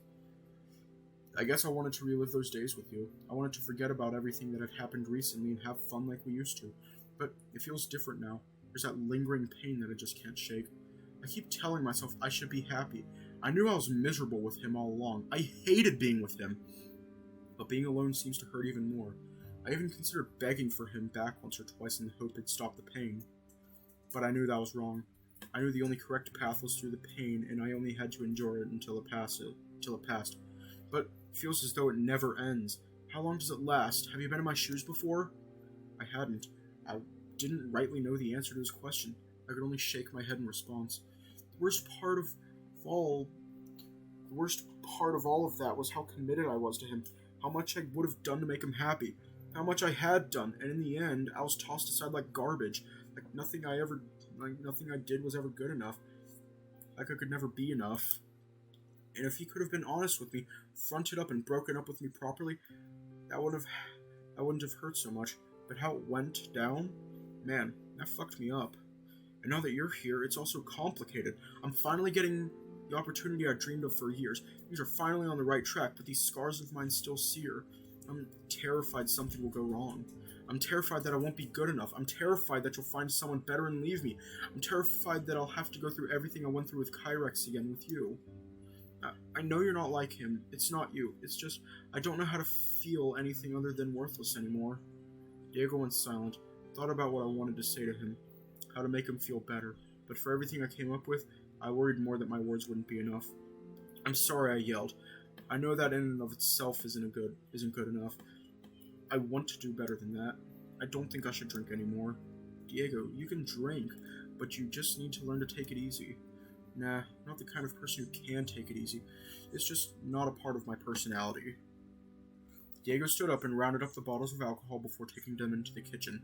I guess I wanted to relive those days with you. I wanted to forget about everything that had happened recently and have fun like we used to. But it feels different now. There's that lingering pain that I just can't shake. I keep telling myself I should be happy. I knew I was miserable with him all along. I hated being with him. But being alone seems to hurt even more. I even considered begging for him back once or twice in the hope it'd stop the pain. But I knew that was wrong. I knew the only correct path was through the pain, and I only had to endure it until it passed. But it feels as though it never ends. How long does it last? Have you been in my shoes before? I hadn't. I didn't rightly know the answer to his question. I could only shake my head in response. The worst part of all of that was how committed I was to him, how much I would have done to make him happy, how much I had done, and in the end, I was tossed aside like garbage, like nothing I did was ever good enough, like I could never be enough. And if he could have been honest with me, fronted up and broken up with me properly, that wouldn't have hurt so much. But how it went down, man, that fucked me up. And now that you're here, it's also complicated. I'm finally getting the opportunity I dreamed of for years. Things are finally on the right track, but these scars of mine still sear. I'm terrified something will go wrong. I'm terrified that I won't be good enough. I'm terrified that you'll find someone better and leave me. I'm terrified that I'll have to go through everything I went through with Kyrex again with you. I know you're not like him. It's not you. It's just, I don't know how to feel anything other than worthless anymore. Diego went silent, thought about what I wanted to say to him, how to make him feel better, but for everything I came up with, I worried more that my words wouldn't be enough. I'm sorry I yelled. I know that in and of itself isn't good enough. I want to do better than that. I don't think I should drink anymore. Diego, you can drink, but you just need to learn to take it easy. Nah, not the kind of person who can take it easy. It's just not a part of my personality. Diego stood up and rounded up the bottles of alcohol before taking them into the kitchen.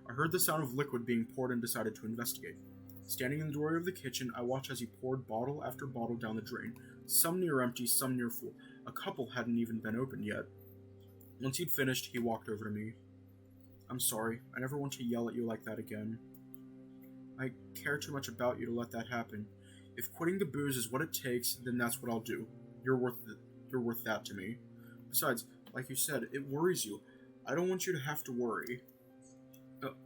I heard the sound of liquid being poured and decided to investigate. Standing in the doorway of the kitchen, I watched as he poured bottle after bottle down the drain, some near empty, some near full. A couple hadn't even been opened yet. Once he'd finished, he walked over to me. I'm sorry, I never want to yell at you like that again. I care too much about you to let that happen. If quitting the booze is what it takes, then that's what I'll do. You're worth that to me. Besides, like you said, it worries you. I don't want you to have to worry.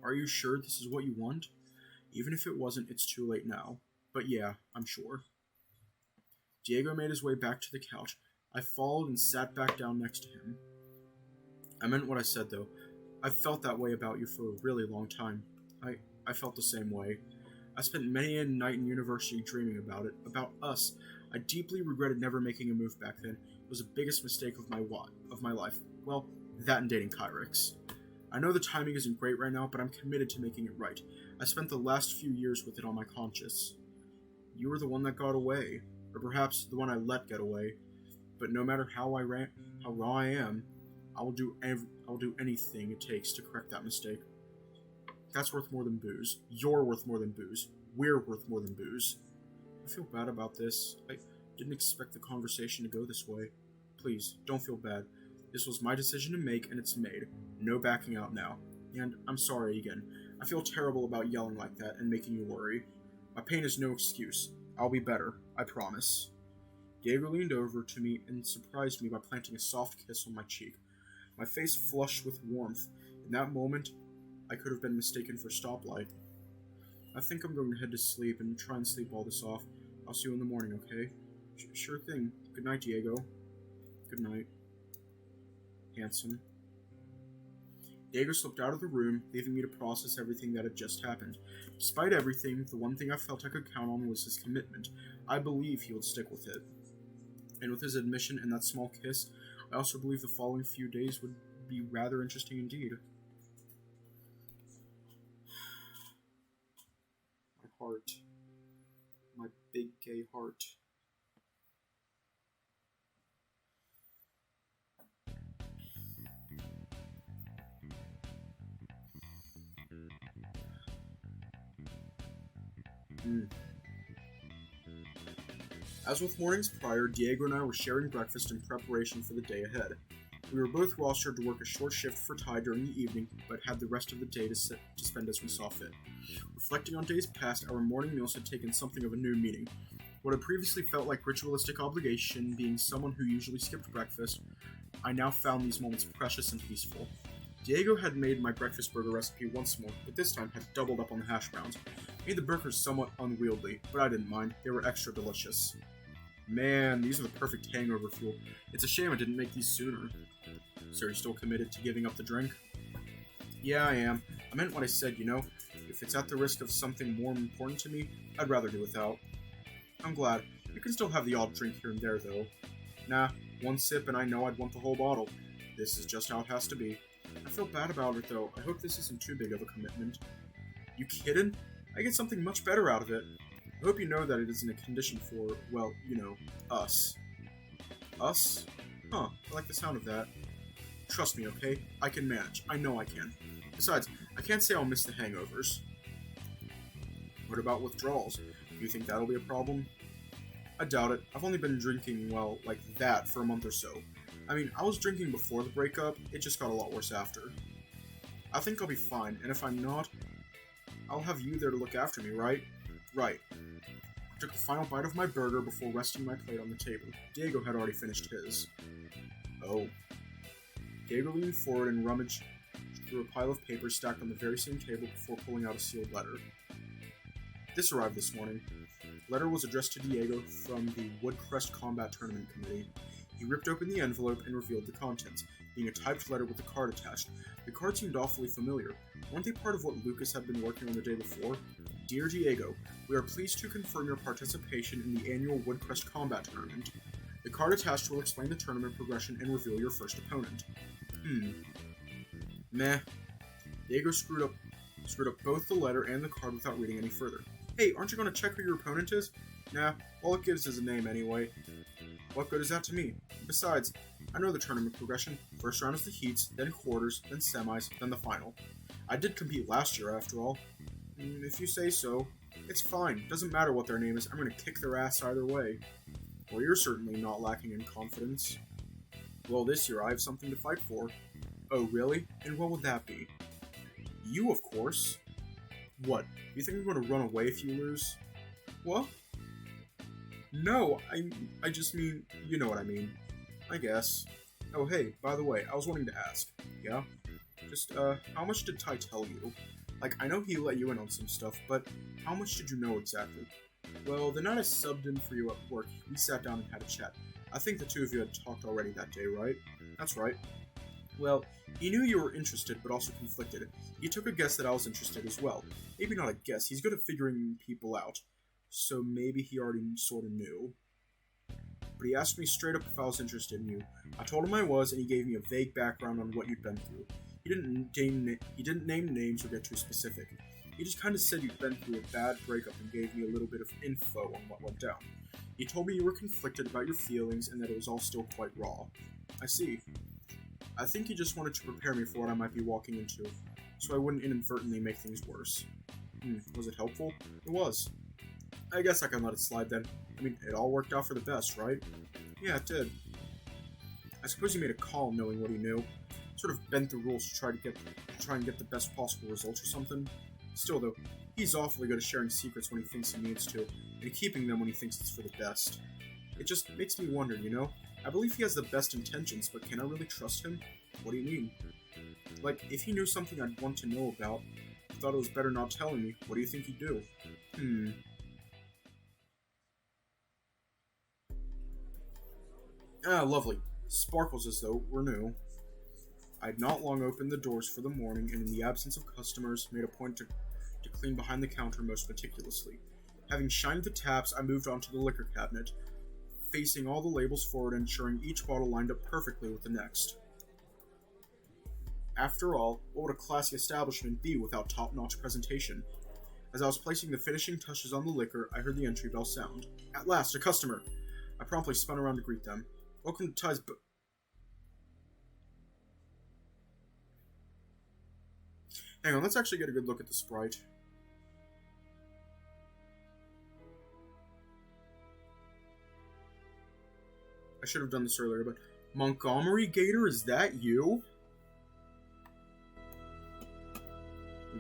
Are you sure this is what you want? Even if it wasn't, it's too late now. But yeah, I'm sure. Diego made his way back to the couch. I followed and sat back down next to him. I meant what I said, though. I've felt that way about you for a really long time. I felt the same way. I spent many a night in university dreaming about it, about us. I deeply regretted never making a move back then. It was the biggest mistake of my life. Well, that and dating Kyrix. I know the timing isn't great right now, but I'm committed to making it right. I spent the last few years with it on my conscience. You were the one that got away, or perhaps the one I let get away. But no matter how raw I am, I will do anything it takes to correct that mistake. That's worth more than booze. You're worth more than booze. We're worth more than booze. I feel bad about this. I didn't expect the conversation to go this way. Please, don't feel bad. This was my decision to make, and it's made. No backing out now. And I'm sorry again. I feel terrible about yelling like that and making you worry. My pain is no excuse. I'll be better. I promise. Diego leaned over to me and surprised me by planting a soft kiss on my cheek. My face flushed with warmth. In that moment, I could have been mistaken for stoplight. I think I'm going to head to sleep and try and sleep all this off. I'll see you in the morning, okay? Sure thing. Good night, Diego. Good night. Handsome. Diego slipped out of the room, leaving me to process everything that had just happened. Despite everything, the one thing I felt I could count on was his commitment. I believe he would stick with it. And with his admission and that small kiss, I also believe the following few days would be rather interesting indeed. My heart. My big gay heart. As with mornings prior, Diego and I were sharing breakfast in preparation for the day ahead. We were both rostered to work a short shift for Ty during the evening, but had the rest of the day to spend as we saw fit. Reflecting on days past, our morning meals had taken something of a new meaning. What had previously felt like ritualistic obligation, being someone who usually skipped breakfast, I now found these moments precious and peaceful. Diego had made my breakfast burger recipe once more, but this time had doubled up on the hash browns. Made the burgers somewhat unwieldy, but I didn't mind. They were extra delicious. Man, these are the perfect hangover fuel. It's a shame I didn't make these sooner. So you're still committed to giving up the drink? Yeah, I am. I meant what I said, you know. If it's at the risk of something more important to me, I'd rather do without. I'm glad. You can still have the odd drink here and there, though. Nah, one sip and I know I'd want the whole bottle. This is just how it has to be. I feel bad about it, though. I hope this isn't too big of a commitment. You kiddin'? I get something much better out of it. I hope you know that it isn't a condition for, well, you know, us. Us? Huh, I like the sound of that. Trust me, okay? I can manage. I know I can. Besides, I can't say I'll miss the hangovers. What about withdrawals? Do you think that'll be a problem? I doubt it. I've only been drinking, well, like that for a month or so. I mean, I was drinking before the breakup, it just got a lot worse after. I think I'll be fine, and if I'm not, I'll have you there to look after me, right? Right. I took the final bite of my burger before resting my plate on the table. Diego had already finished his. Oh. Diego leaned forward and rummaged through a pile of papers stacked on the very same table before pulling out a sealed letter. This arrived this morning. The letter was addressed to Diego from the Woodcrest Combat Tournament Committee. He ripped open the envelope and revealed the contents, being a typed letter with a card attached. The card seemed awfully familiar. Weren't they part of what Lucas had been working on the day before? Dear Diego, we are pleased to confirm your participation in the annual Woodcrest Combat Tournament. The card attached will explain the tournament progression and reveal your first opponent. Meh. Diego screwed up both the letter and the card without reading any further. Hey, aren't you going to check who your opponent is? Nah, all it gives is a name anyway. What good is that to me? Besides, I know the tournament progression. First round is the heats, then quarters, then semis, then the final. I did compete last year, after all. If you say so. It's fine. Doesn't matter what their name is. I'm gonna kick their ass either way. Well, you're certainly not lacking in confidence. Well, this year I have something to fight for. Oh, really? And what would that be? You, of course. What? You think I'm going to run away if you lose? What? No, I just mean, you know what I mean. I guess. Oh, hey, by the way, I was wanting to ask. Yeah? Just, how much did Ty tell you? Like, I know he let you in on some stuff, but how much did you know exactly? Well, the night I subbed in for you at work, we sat down and had a chat. I think the two of you had talked already that day, right? That's right. Well, he knew you were interested, but also conflicted. He took a guess that I was interested as well. Maybe not a guess, he's good at figuring people out. So maybe he already sort of knew. But he asked me straight up if I was interested in you. I told him I was, and he gave me a vague background on what you'd been through. He didn't name names or get too specific. He just kind of said you'd been through a bad breakup and gave me a little bit of info on what went down. He told me you were conflicted about your feelings and that it was all still quite raw. I see. I think he just wanted to prepare me for what I might be walking into, so I wouldn't inadvertently make things worse. Was it helpful? It was. I guess I can let it slide then. I mean, it all worked out for the best, right? Yeah, it did. I suppose he made a call knowing what he knew. Sort of bent the rules to try and get the best possible results or something. Still though, he's awfully good at sharing secrets when he thinks he needs to, and keeping them when he thinks it's for the best. It just makes me wonder, you know? I believe he has the best intentions, but can I really trust him? What do you mean? Like, if he knew something I'd want to know about, I thought it was better not telling me, what do you think he'd do? Ah, lovely. Sparkles as though it were new. I'd not long opened the doors for the morning, and in the absence of customers, made a point to clean behind the counter most meticulously. Having shined the taps, I moved on to the liquor cabinet, facing all the labels forward and ensuring each bottle lined up perfectly with the next. After all, what would a classy establishment be without top-notch presentation? As I was placing the finishing touches on the liquor, I heard the entry bell sound. At last, a customer! I promptly spun around to greet them. Welcome to Ty's Hang on, let's actually get a good look at the sprite. I should have done this earlier, but Montgomery Gator, is that you?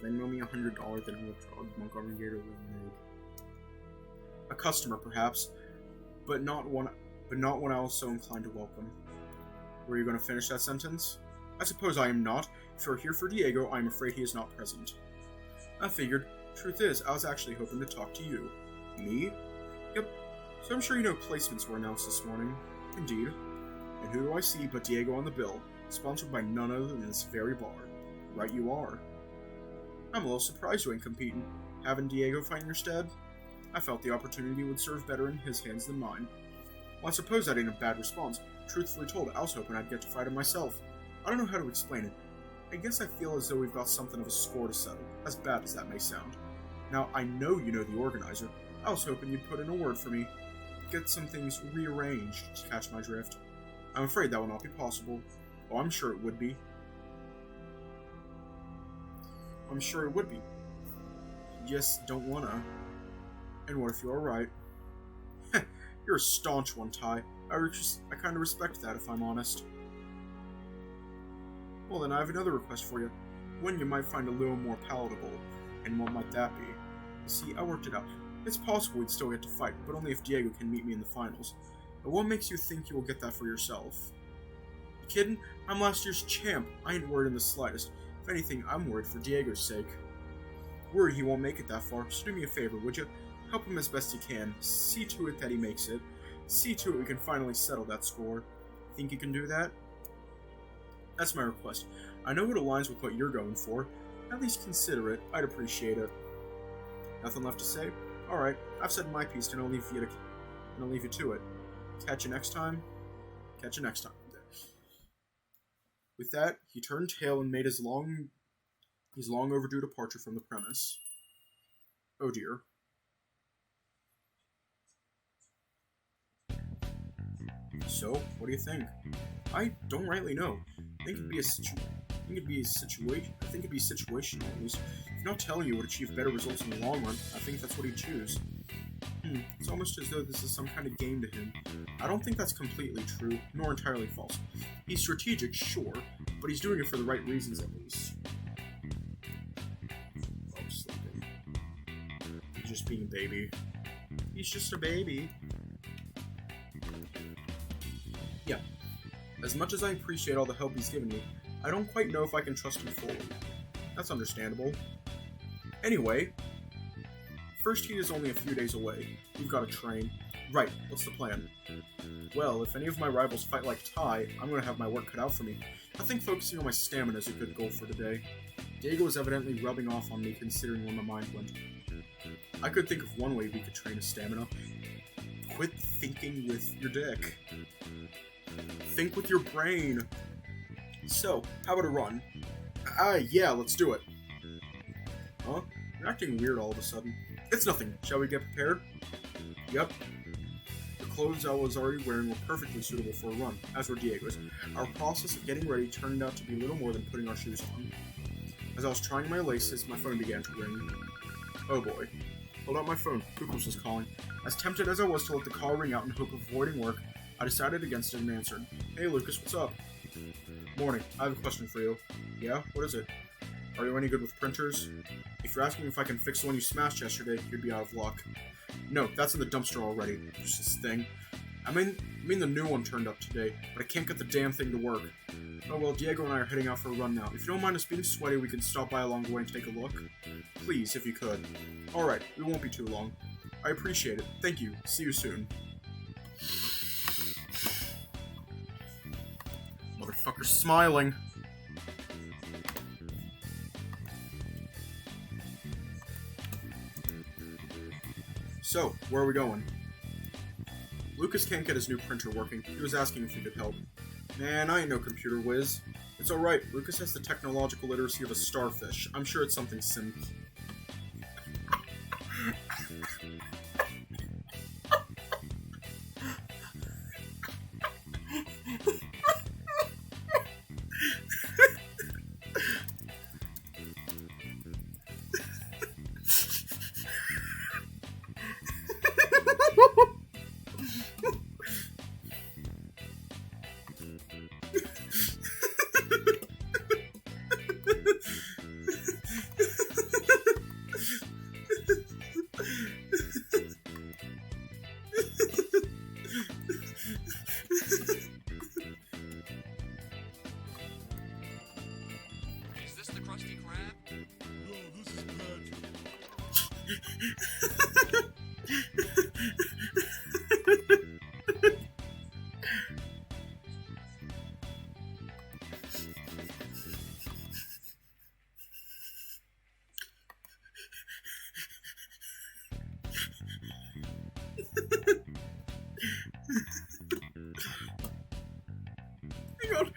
Venmo me $100, then we'll Montgomery Gator lemonade. A customer, perhaps, but not one I was so inclined to welcome. Were you going to finish that sentence? I suppose I am not. If you're here for Diego, I am afraid he is not present. I figured. Truth is, I was actually hoping to talk to you. Me? Yep. So I'm sure you know placements were announced this morning. Indeed. And who do I see but Diego on the bill, sponsored by none other than this very bar. Right you are. I'm a little surprised you ain't competing. Having Diego fight in your stead? I felt the opportunity would serve better in his hands than mine. Well, I suppose that ain't a bad response. Truthfully told, I was hoping I'd get to fight him myself. I don't know how to explain it. I guess I feel as though we've got something of a score to settle, as bad as that may sound. Now, I know you know the organizer. I was hoping you'd put in a word for me. Get some things rearranged, to catch my drift. I'm afraid that will not be possible. Oh, I'm sure it would be. I'm sure it would be. You just don't wanna. And what if you're right? You're a staunch one, Ty. I kinda respect that, if I'm honest. Well, then I have another request for you. One you might find a little more palatable. And what might that be? See, I worked it out. It's possible we'd still get to fight, but only if Diego can meet me in the finals. But what makes you think you will get that for yourself? You kidding? I'm last year's champ. I ain't worried in the slightest. If anything, I'm worried for Diego's sake. Worried he won't make it that far, so do me a favor, would you? Help him as best you can. See to it that he makes it. See to it we can finally settle that score. Think you can do that? That's my request. I know it aligns with what you're going for. At least consider it. I'd appreciate it. Nothing left to say? Alright, I've said my piece and I'll leave you to it. Catch you next time. Catch you next time. With that, he turned tail and made his long overdue departure from the premise. Oh dear. So, what do you think? I don't rightly know. I think I think it'd be situational, at least. If not telling you would achieve better results in the long run, I think that's what he'd choose. It's almost as though this is some kind of game to him. I don't think that's completely true, nor entirely false. He's strategic, sure, but he's doing it for the right reasons at least. Oh, sleeping. He's just being a baby. He's just a baby. Yeah. As much as I appreciate all the help he's given me, I don't quite know if I can trust him fully. That's understandable. Anyway, first heat is only a few days away. We've got to train. Right, what's the plan? Well, if any of my rivals fight like Ty, I'm going to have my work cut out for me. I think focusing on my stamina is a good goal for today. Diego is evidently rubbing off on me considering where my mind went. I could think of one way we could train his stamina. Quit thinking with your dick. Think with your brain. So, how about a run? Yeah, let's do it. Huh? You're acting weird all of a sudden. It's nothing. Shall we get prepared? Yep. The clothes I was already wearing were perfectly suitable for a run, as were Diego's. Our process of getting ready turned out to be little more than putting our shoes on. As I was trying my laces, my phone began to ring. Oh boy. Hold out my phone. Lucas was calling. As tempted as I was to let the call ring out in hope of avoiding work, I decided against it and answered. Hey Lucas, what's up? Morning. I have a question for you. Yeah? What is it? Are you any good with printers? If you're asking if I can fix the one you smashed yesterday, you'd be out of luck. No, that's in the dumpster already. Just this thing. I mean the new one turned up today, but I can't get the damn thing to work. Oh well, Diego and I are heading out for a run now. If you don't mind us being sweaty, we can stop by along the way and take a look. Please, if you could. Alright, it won't be too long. I appreciate it. Thank you. See you soon. Motherfucker's smiling. So, where are we going? Lucas can't get his new printer working. He was asking if we could help. Man, I ain't no computer whiz. It's alright, Lucas has the technological literacy of a starfish. I'm sure it's something simple. Hang on.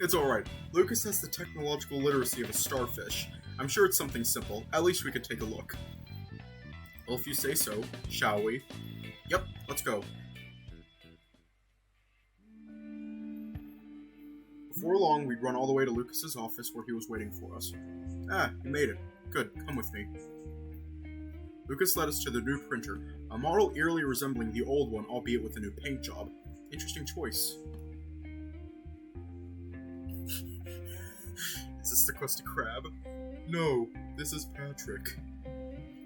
It's alright. Lucas has the technological literacy of a starfish. I'm sure it's something simple. At least we could take a look. Well, if you say so, shall we? Yep, let's go. Before long, we'd run all the way to Lucas's office where he was waiting for us. Ah, you made it. Good, come with me. Lucas led us to the new printer, a model eerily resembling the old one, albeit with a new paint job. Interesting choice. Is this the Krusty Krab? No, this is Patrick.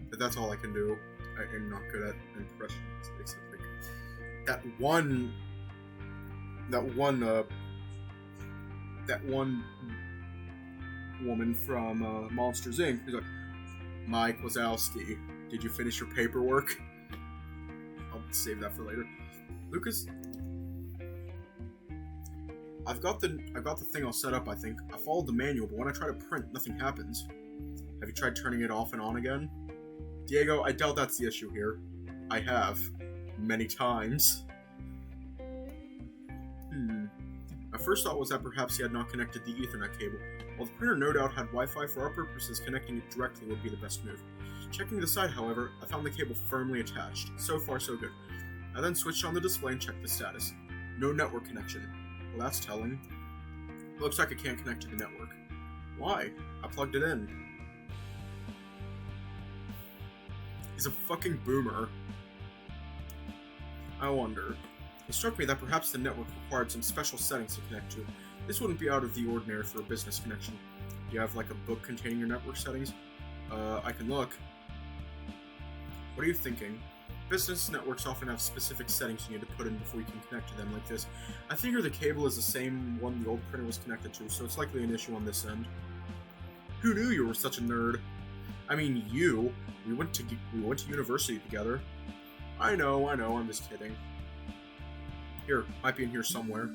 But that's all I can do. I am not good at impressions, except like that one woman from Monsters Inc. who's like, Mike Wazowski, did you finish your paperwork? I'll save that for later. Lucas, I've got the thing all set up, I think. I followed the manual, but when I try to print, nothing happens. Have you tried turning it off and on again? Diego, I doubt that's the issue here. I have. Many times. My first thought was that perhaps he had not connected the Ethernet cable. While the printer no doubt had Wi-Fi for our purposes, connecting it directly would be the best move. Checking the side, however, I found the cable firmly attached. So far, so good. I then switched on the display and checked the status. No network connection. Well, that's telling. Looks like it can't connect to the network. Why? I plugged it in. He's a fucking boomer. I wonder. It struck me that perhaps the network required some special settings to connect to. This wouldn't be out of the ordinary for a business connection. Do you have, like, a book containing your network settings? I can look. What are you thinking? Business networks often have specific settings you need to put in before you can connect to them like this. I figure the cable is the same one the old printer was connected to, so it's likely an issue on this end. Who knew you were such a nerd? I mean, you. We went to university together. I know, I'm just kidding. Here, might be in here somewhere.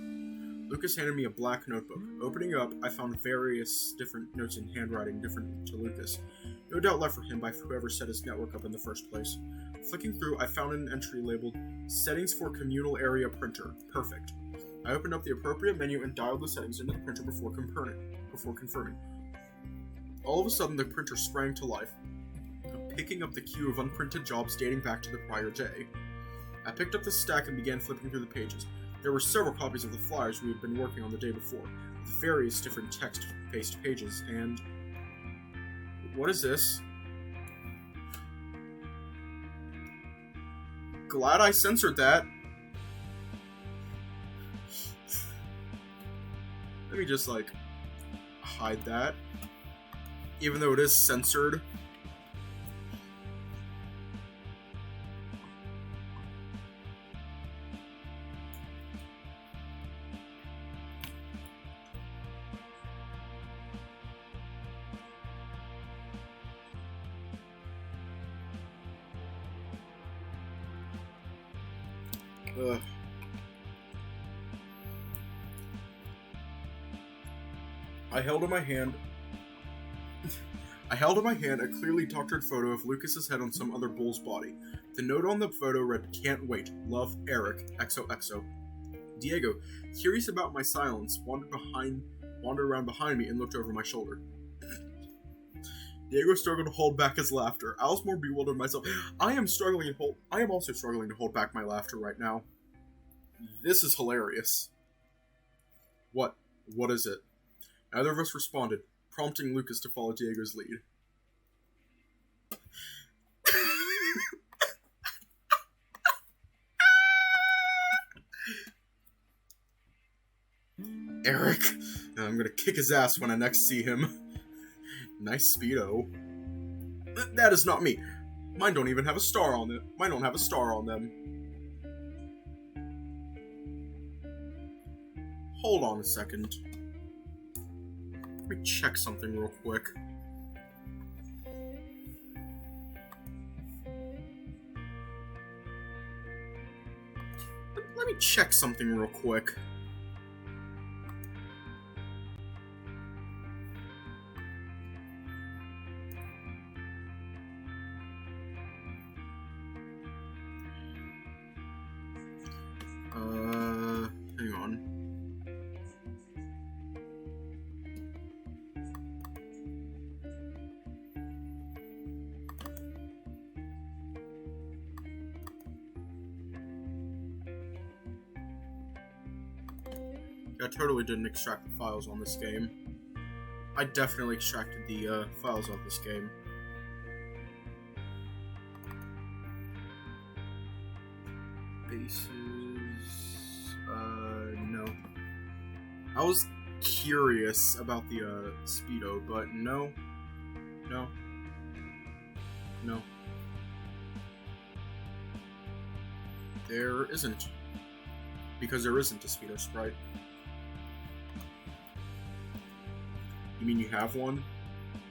Lucas handed me a black notebook. Opening up, I found various different notes in handwriting different to Lucas. No doubt left for him by whoever set his network up in the first place. Flicking through, I found an entry labeled, Settings for Communal Area Printer. Perfect. I opened up the appropriate menu and dialed the settings into the printer before confirming. All of a sudden, the printer sprang to life, picking up the queue of unprinted jobs dating back to the prior day. I picked up the stack and began flipping through the pages. There were several copies of the flyers we had been working on the day before, with various different text-based pages, and... What is this? Glad I censored that. Let me just, like, hide that. Even though it is censored. Ugh. I held in my hand a clearly doctored photo of Lucas's head on some other bull's body. The note on the photo read, "Can't wait. Love, Eric. XOXO." Diego, curious about my silence, wandered around behind me and looked over my shoulder. Diego struggled to hold back his laughter. I was more bewildered myself. I am also struggling to hold back my laughter right now. This is hilarious. What? What is it? Neither of us responded, prompting Lucas to follow Diego's lead. Eric! I'm gonna kick his ass when I next see him. Nice Speedo. That is not me. Mine don't even have a star on it. Mine don't have a star on them. Hold on a second. Let me check something real quick. Let me check something real quick. Hang on. I totally didn't extract the files on this game. I definitely extracted the files of this game. Bases... no. I was curious about the, Speedo, but no. No. No. There isn't. Because there isn't a Speedo sprite. You mean you have one?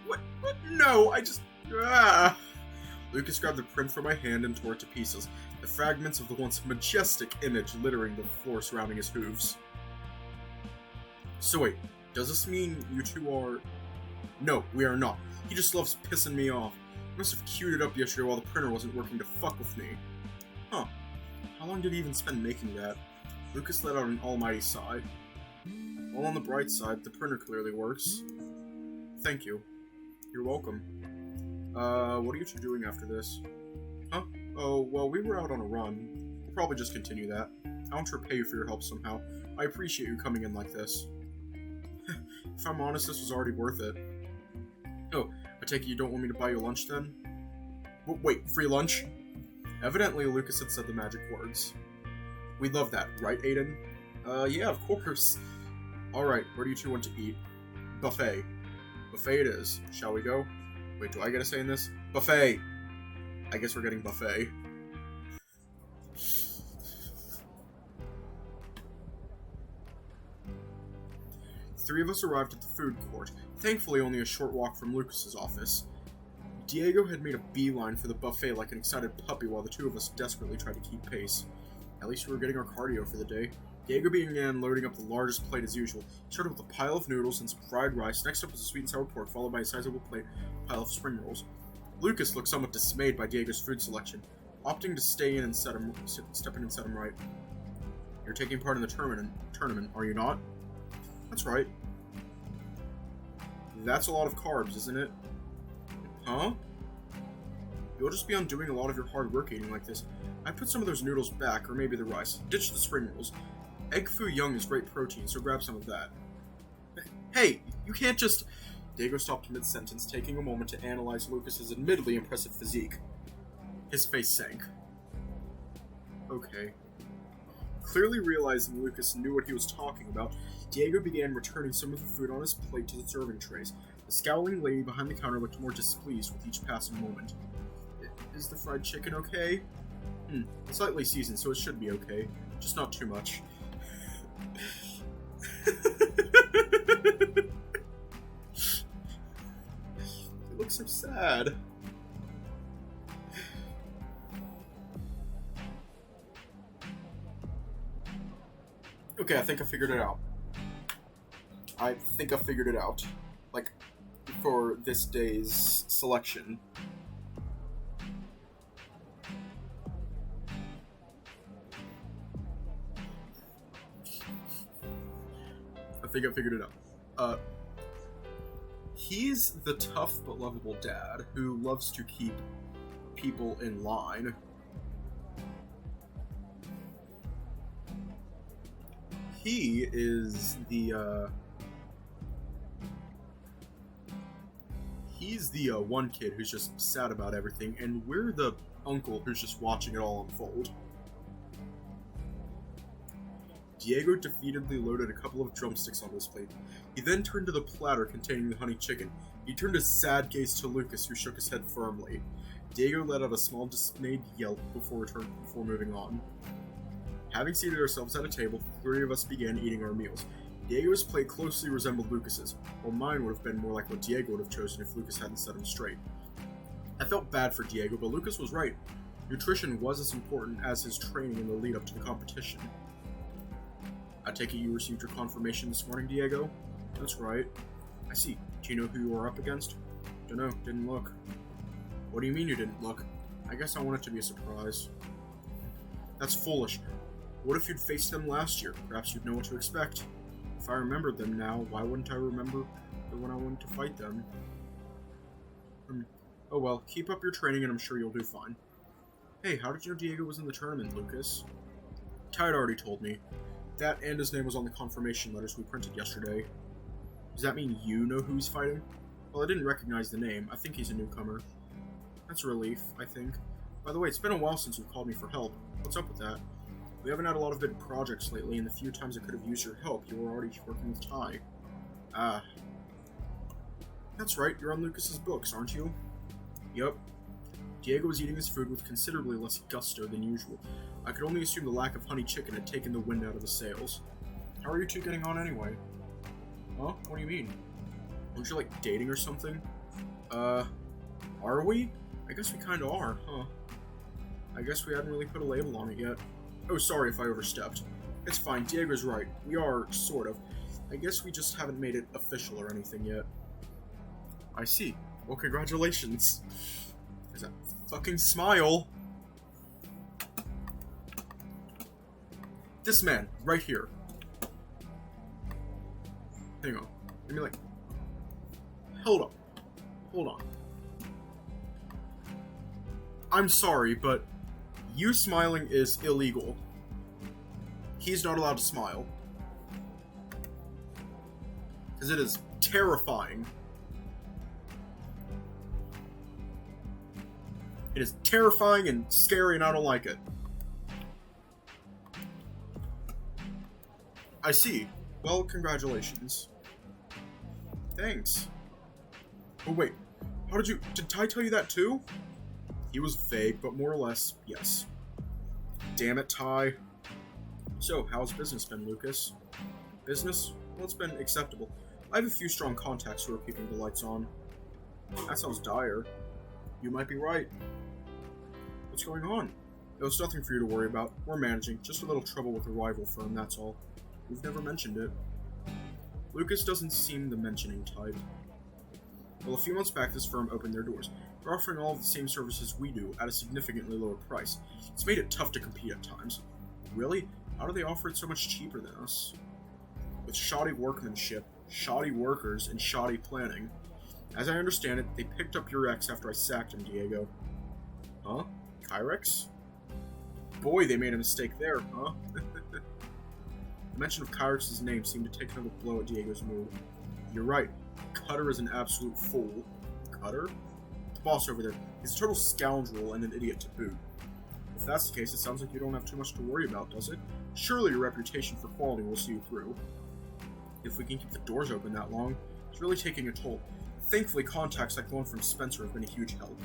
What? What? No, I just... Ah! Lucas grabbed the print from my hand and tore it to pieces, the fragments of the once majestic image littering the floor surrounding his hooves. So wait, does this mean you two are... No, we are not. He just loves pissing me off. He must have queued it up yesterday while the printer wasn't working to fuck with me. Huh. How long did he even spend making that? Lucas let out an almighty sigh. Well, on the bright side, the printer clearly works. Thank you. You're welcome. What are you two doing after this? Huh? Oh, well, we were out on a run. We'll probably just continue that. I want to repay you for your help somehow. I appreciate you coming in like this. If I'm honest, this was already worth it. Oh, I take it you don't want me to buy you lunch then? Wait, free lunch? Evidently, Lucas had said the magic words. We love that, right, Aiden? Yeah, of course. Alright, where do you two want to eat? Buffet. Buffet it is. Shall we go? Wait, do I get a say in this? Buffet! I guess we're getting buffet. The three of us arrived at the food court, thankfully only a short walk from Lucas's office. Diego had made a beeline for the buffet like an excited puppy while the two of us desperately tried to keep pace. At least we were getting our cardio for the day. Diego began loading up the largest plate as usual. He started with a pile of noodles and some fried rice. Next up was a sweet and sour pork, followed by a sizable pile of spring rolls. Lucas looked somewhat dismayed by Diego's food selection, opting to step in and set him right. You're taking part in the tournament, are you not? That's right. That's a lot of carbs, isn't it? Huh? You'll just be undoing a lot of your hard work eating like this. I'd put some of those noodles back, or maybe the rice. Ditch the spring rolls. Egg foo young is great protein, so grab some of that. Hey, you can't just... Diego stopped mid-sentence, taking a moment to analyze Lucas's admittedly impressive physique. His face sank. Okay. Clearly realizing Lucas knew what he was talking about, Diego began returning some of the food on his plate to the serving trays. The scowling lady behind the counter looked more displeased with each passing moment. Is the fried chicken okay? Slightly seasoned, so it should be okay. Just not too much. It looks so sad. Okay, I think I figured it out. Like, for this day's selection. I think I figured it out. He's the tough but lovable dad who loves to keep people in line. He is the, he's the, one kid who's just sad about everything, and we're the uncle who's just watching it all unfold. Diego defeatedly loaded a couple of drumsticks on his plate. He then turned to the platter containing the honey chicken. He turned a sad gaze to Lucas, who shook his head firmly. Diego let out a small dismayed yelp before moving on. Having seated ourselves at a table, the three of us began eating our meals. Diego's plate closely resembled Lucas's, while mine would have been more like what Diego would have chosen if Lucas hadn't set him straight. I felt bad for Diego, but Lucas was right. Nutrition was as important as his training in the lead up to the competition. I take it you received your confirmation this morning, Diego? That's right. I see. Do you know who you are up against? Dunno, didn't look. What do you mean you didn't look? I guess I want it to be a surprise. That's foolish. What if you'd faced them last year? Perhaps you'd know what to expect. If I remembered them now, why wouldn't I remember when I went to fight them? Oh well, keep up your training and I'm sure you'll do fine. Hey, how did you know Diego was in the tournament, Lucas? Ty had already told me. That and his name was on the confirmation letters we printed yesterday. Does that mean you know who he's fighting? Well, I didn't recognize the name. I think he's a newcomer. That's a relief, I think. By the way, it's been a while since you called me for help. What's up with that? We haven't had a lot of big projects lately, and the few times I could have used your help, you were already working with Ty. Ah. That's right, you're on Lucas's books, aren't you? Yup. Diego was eating his food with considerably less gusto than usual. I could only assume the lack of honey chicken had taken the wind out of the sails. How are you two getting on anyway? Huh? What do you mean? Aren't you, like, dating or something? Are we? I guess we kinda are, huh? I guess we hadn't really put a label on it yet. Oh, sorry if I overstepped. It's fine, Diego's right. We are, sort of. I guess we just haven't made it official or anything yet. I see. Well, congratulations. There's that fucking smile. This man, right here. Hang on. Let me, like... Hold on. Hold on. I'm sorry, but you smiling is illegal. He's not allowed to smile. Because it is terrifying. It is terrifying and scary, and I don't like it. I see. Well, congratulations. Thanks. Oh, wait. How did you... Did Ty tell you that, too? He was vague, but more or less, yes. Damn it, Ty. So, how's business been, Lucas? Business? Well, it's been acceptable. I have a few strong contacts who are keeping the lights on. That sounds dire. You might be right. What's going on? It's nothing for you to worry about. We're managing. Just a little trouble with a rival firm, that's all. We've never mentioned it. Lucas doesn't seem the mentioning type. Well, a few months back, this firm opened their doors. They're offering all of the same services we do at a significantly lower price. It's made it tough to compete at times. Really? How do they offer it so much cheaper than us? With shoddy workmanship, shoddy workers, and shoddy planning. As I understand it, they picked up your ex after I sacked him, Diego. Huh? Kyrex? Boy, they made a mistake there, huh? The mention of Kyrex's name seemed to take another blow at Diego's mood. You're right. Cutter is an absolute fool. Cutter? The boss over there. He's a total scoundrel and an idiot to boot. If that's the case, it sounds like you don't have too much to worry about, does it? Surely your reputation for quality will see you through. If we can keep the doors open that long, it's really taking a toll. Thankfully, contacts like the one from Spencer have been a huge help.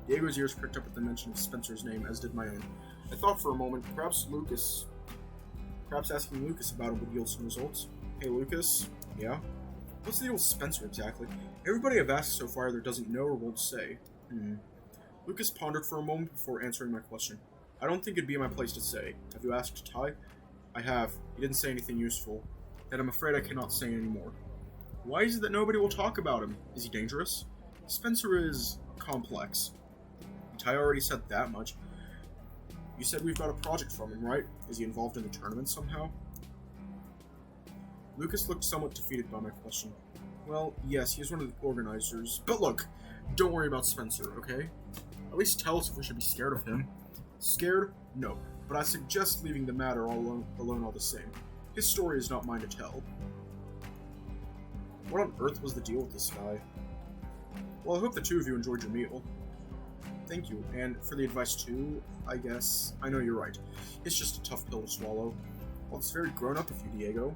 Diego's ears pricked up at the mention of Spencer's name, as did my own. I thought for a moment, perhaps asking Lucas about him would yield some results. Hey, Lucas? Yeah? What's the deal with Spencer, exactly? Everybody I've asked so far either doesn't know or won't say. Lucas pondered for a moment before answering my question. I don't think it'd be my place to say. Have you asked Ty? I have. He didn't say anything useful. Then I'm afraid I cannot say any more. Why is it that nobody will talk about him? Is he dangerous? Spencer is complex. Ty already said that much. You said we've got a project from him, right? Is he involved in the tournament somehow? Lucas looked somewhat defeated by my question. Well, yes, he is one of the organizers. But look, don't worry about Spencer, okay? At least tell us if we should be scared of him. Scared? No. But I suggest leaving the matter alone all the same. His story is not mine to tell. What on earth was the deal with this guy? Well, I hope the two of you enjoyed your meal. Thank you, and for the advice too, I guess. I know you're right. It's just a tough pill to swallow. Well, it's very grown up of you, Diego.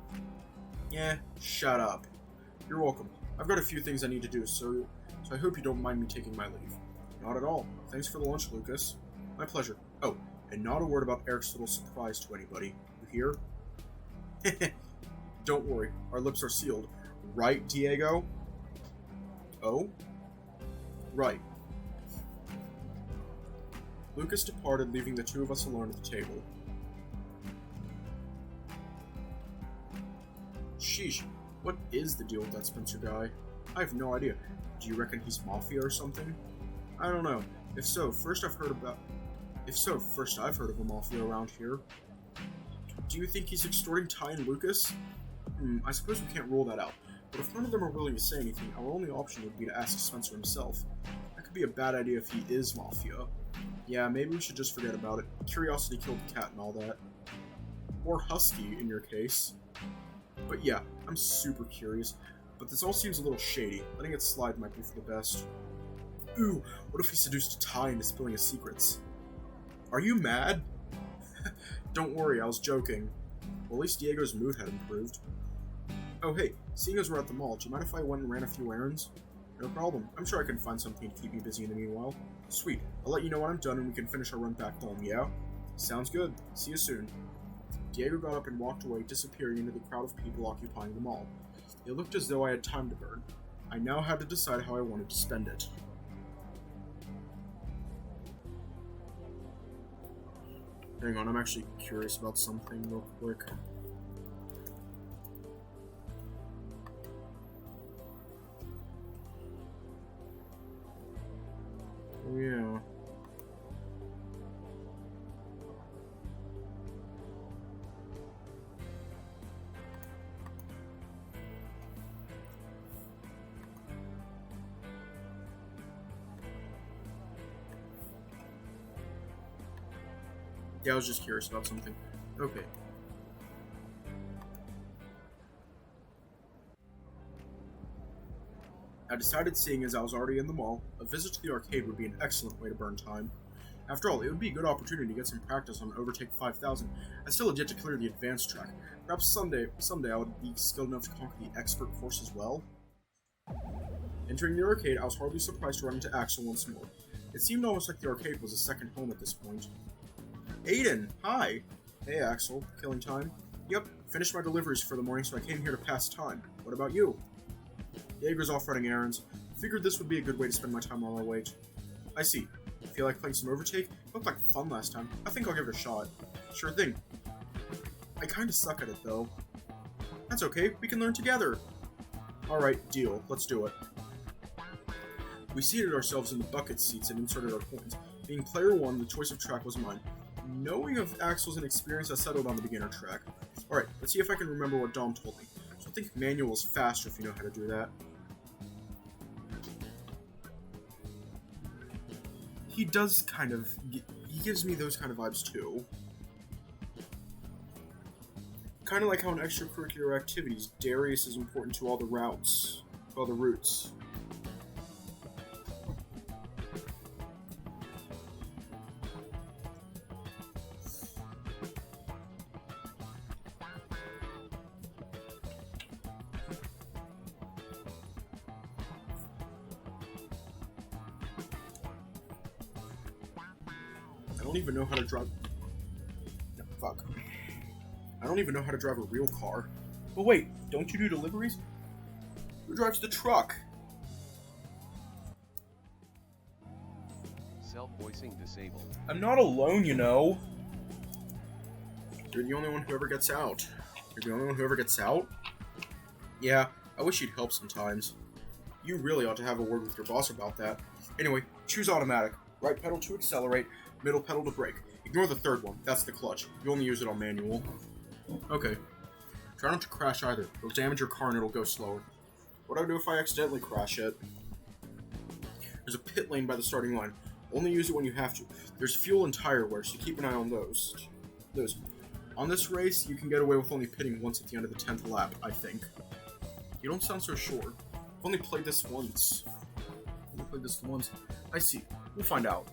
Yeah, shut up. You're welcome. I've got a few things I need to do, so I hope you don't mind me taking my leave. Not at all. Thanks for the lunch, Lucas. My pleasure. Oh, and not a word about Eric's little surprise to anybody. You hear? Don't worry, our lips are sealed. Right, Diego? Oh? Right. Lucas departed, leaving the two of us alone at the table. Sheesh, what is the deal with that Spencer guy? I have no idea. Do you reckon he's mafia or something? I don't know. If so, first I've heard of a mafia around here. Do you think he's extorting Ty and Lucas? I suppose we can't rule that out. But if none of them are willing to say anything, our only option would be to ask Spencer himself. That could be a bad idea if he is mafia. Yeah, maybe we should just forget about it. Curiosity killed the cat and all that. Or Husky, in your case. But yeah, I'm super curious. But this all seems a little shady. Letting it slide might be for the best. Ooh, what if he seduced Ty into spilling his secrets? Are you mad? Don't worry, I was joking. Well, at least Diego's mood had improved. Oh hey, seeing as we're at the mall, do you mind if I went and ran a few errands? No problem. I'm sure I can find something to keep me busy in the meanwhile. Sweet. I'll let you know when I'm done and we can finish our run back home, yeah? Sounds good. See you soon. Diego got up and walked away, disappearing into the crowd of people occupying the mall. It looked as though I had time to burn. I now had to decide how I wanted to spend it. Hang on, I'm actually curious about something real quick. Yeah, I was just curious about something. Okay. I decided, seeing as I was already in the mall, a visit to the arcade would be an excellent way to burn time. After all, it would be a good opportunity to get some practice on Overtake 5000. I still had yet to clear the advanced track. Perhaps someday I would be skilled enough to conquer the expert course as well. Entering the arcade, I was hardly surprised to run into Axel once more. It seemed almost like the arcade was a second home at this point. Aiden, hi! Hey Axel, killing time? Yep, finished my deliveries for the morning, so I came here to pass time. What about you? Jaeger's off running errands. Figured this would be a good way to spend my time while I wait. I see. Feel like playing some Overtake? Looked like fun last time. I think I'll give it a shot. Sure thing. I kinda suck at it though. That's okay, we can learn together! Alright, deal. Let's do it. We seated ourselves in the bucket seats and inserted our coins. Being player 1, the choice of track was mine. Knowing of Axel's inexperience, I settled on the beginner track. Alright, let's see if I can remember what Dom told me. So I think manual is faster if you know how to do that. He does kind of... he gives me those kind of vibes too. Kind of like how in extracurricular activities, Darius is important to all the routes. To all the routes. I don't even know how to drive... No, fuck. I don't even know how to drive a real car. But wait, don't you do deliveries? Who drives the truck? Self-voicing disabled. I'm not alone, you know. You're the only one who ever gets out. You're the only one who ever gets out? Yeah, I wish you'd help sometimes. You really ought to have a word with your boss about that. Anyway, choose automatic. Right pedal to accelerate, middle pedal to brake. Ignore the third one, that's the clutch. You only use it on manual. Okay. Try not to crash either. It'll damage your car and it'll go slower. What do I do if I accidentally crash it? There's a pit lane by the starting line. Only use it when you have to. There's fuel and tire wear, so keep an eye on those. On this race, you can get away with only pitting once at the end of the 10th lap, I think. You don't sound so sure. I've only played this once. I see. We'll find out.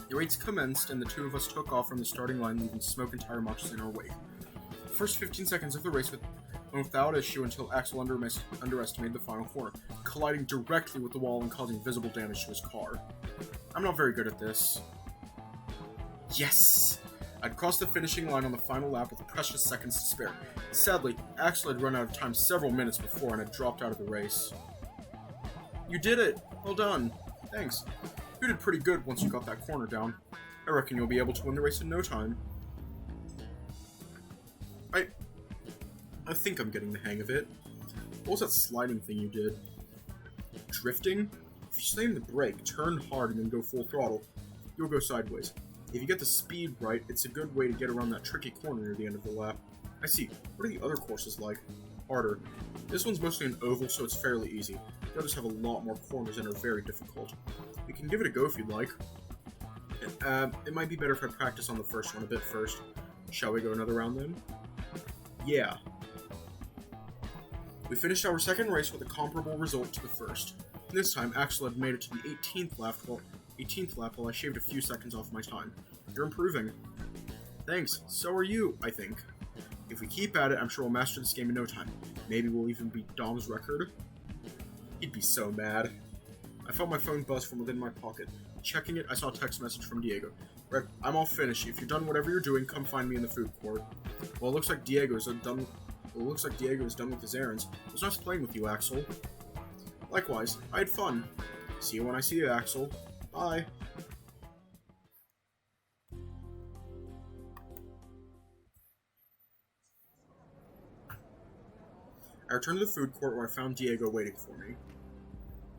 The race commenced, and the two of us took off from the starting line, leaving smoke and tire marks in our wake. The first 15 seconds of the race went without issue until Axel underestimated the final corner, colliding directly with the wall and causing visible damage to his car. I'm not very good at this. Yes! I'd crossed the finishing line on the final lap with precious seconds to spare. Sadly, Axel had run out of time several minutes before and had dropped out of the race. You did it! Well done. Thanks. You did pretty good once you got that corner down. I reckon you'll be able to win the race in no time. I think I'm getting the hang of it. What was that sliding thing you did? Drifting? If you slam the brake, turn hard, and then go full throttle, you'll go sideways. If you get the speed right, it's a good way to get around that tricky corner near the end of the lap. I see. What are the other courses like? Harder. This one's mostly an oval, so it's fairly easy. The others have a lot more corners and are very difficult. You can give it a go if you'd like. It might be better if I practice on the first one a bit first. Shall we go another round then? Yeah. We finished our second race with a comparable result to the first. This time, Axel had made it to the 18th lap while I shaved a few seconds off my time. You're improving. Thanks, so are you, I think. If we keep at it, I'm sure we'll master this game in no time. Maybe we'll even beat Dom's record. He'd be so mad. I felt my phone buzz from within my pocket. Checking it, I saw a text message from Diego. Red, I'm all finished. If you're done whatever you're doing, come find me in the food court. Well, it looks like Diego is done with his errands. It was nice playing with you, Axel. Likewise, I had fun. See you when I see you, Axel. Bye. I returned to the food court where I found Diego waiting for me.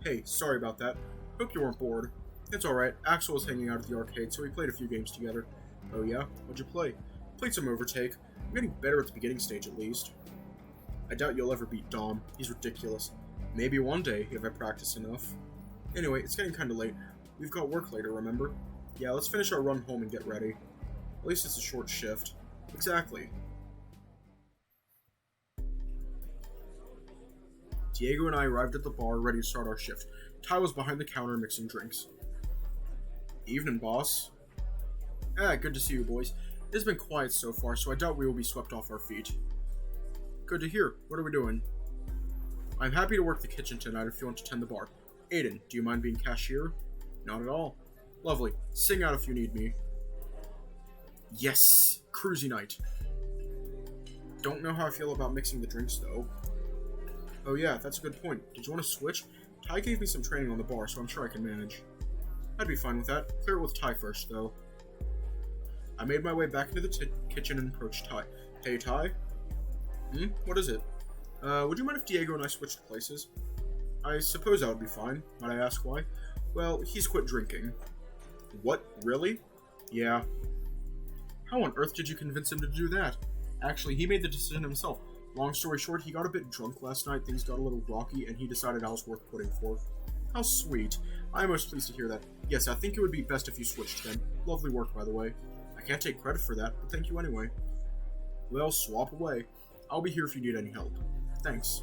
Hey, sorry about that. Hope you weren't bored. It's alright, Axel was hanging out at the arcade, so we played a few games together. Oh yeah? What'd you play? Played some Overtake. I'm getting better at the beginning stage at least. I doubt you'll ever beat Dom. He's ridiculous. Maybe one day, if I practice enough. Anyway, it's getting kinda late. We've got work later, remember? Yeah, let's finish our run home and get ready. At least it's a short shift. Exactly. Diego and I arrived at the bar, ready to start our shift. Ty was behind the counter mixing drinks. Evening, boss. Good to see you, boys. It has been quiet so far, so I doubt we will be swept off our feet. Good to hear. What are we doing? I'm happy to work the kitchen tonight if you want to tend the bar. Aiden, do you mind being cashier? Not at all. Lovely. Sing out if you need me. Yes! Cruisy night. Don't know how I feel about mixing the drinks, though. Oh yeah, that's a good point. Did you want to switch? Ty gave me some training on the bar, so I'm sure I can manage. I'd be fine with that. Clear it with Ty first, though. I made my way back into the kitchen and approached Ty. Hey, Ty? What is it? Would you mind if Diego and I switched places? I suppose that would be fine. Might I ask why? Well, he's quit drinking. What? Really? Yeah. How on earth did you convince him to do that? Actually, he made the decision himself. Long story short, he got a bit drunk last night, things got a little rocky, and he decided I was worth quitting for. How sweet. I am most pleased to hear that. Yes, I think it would be best if you switched then. Lovely work, by the way. I can't take credit for that, but thank you anyway. Well, swap away. I'll be here if you need any help. Thanks.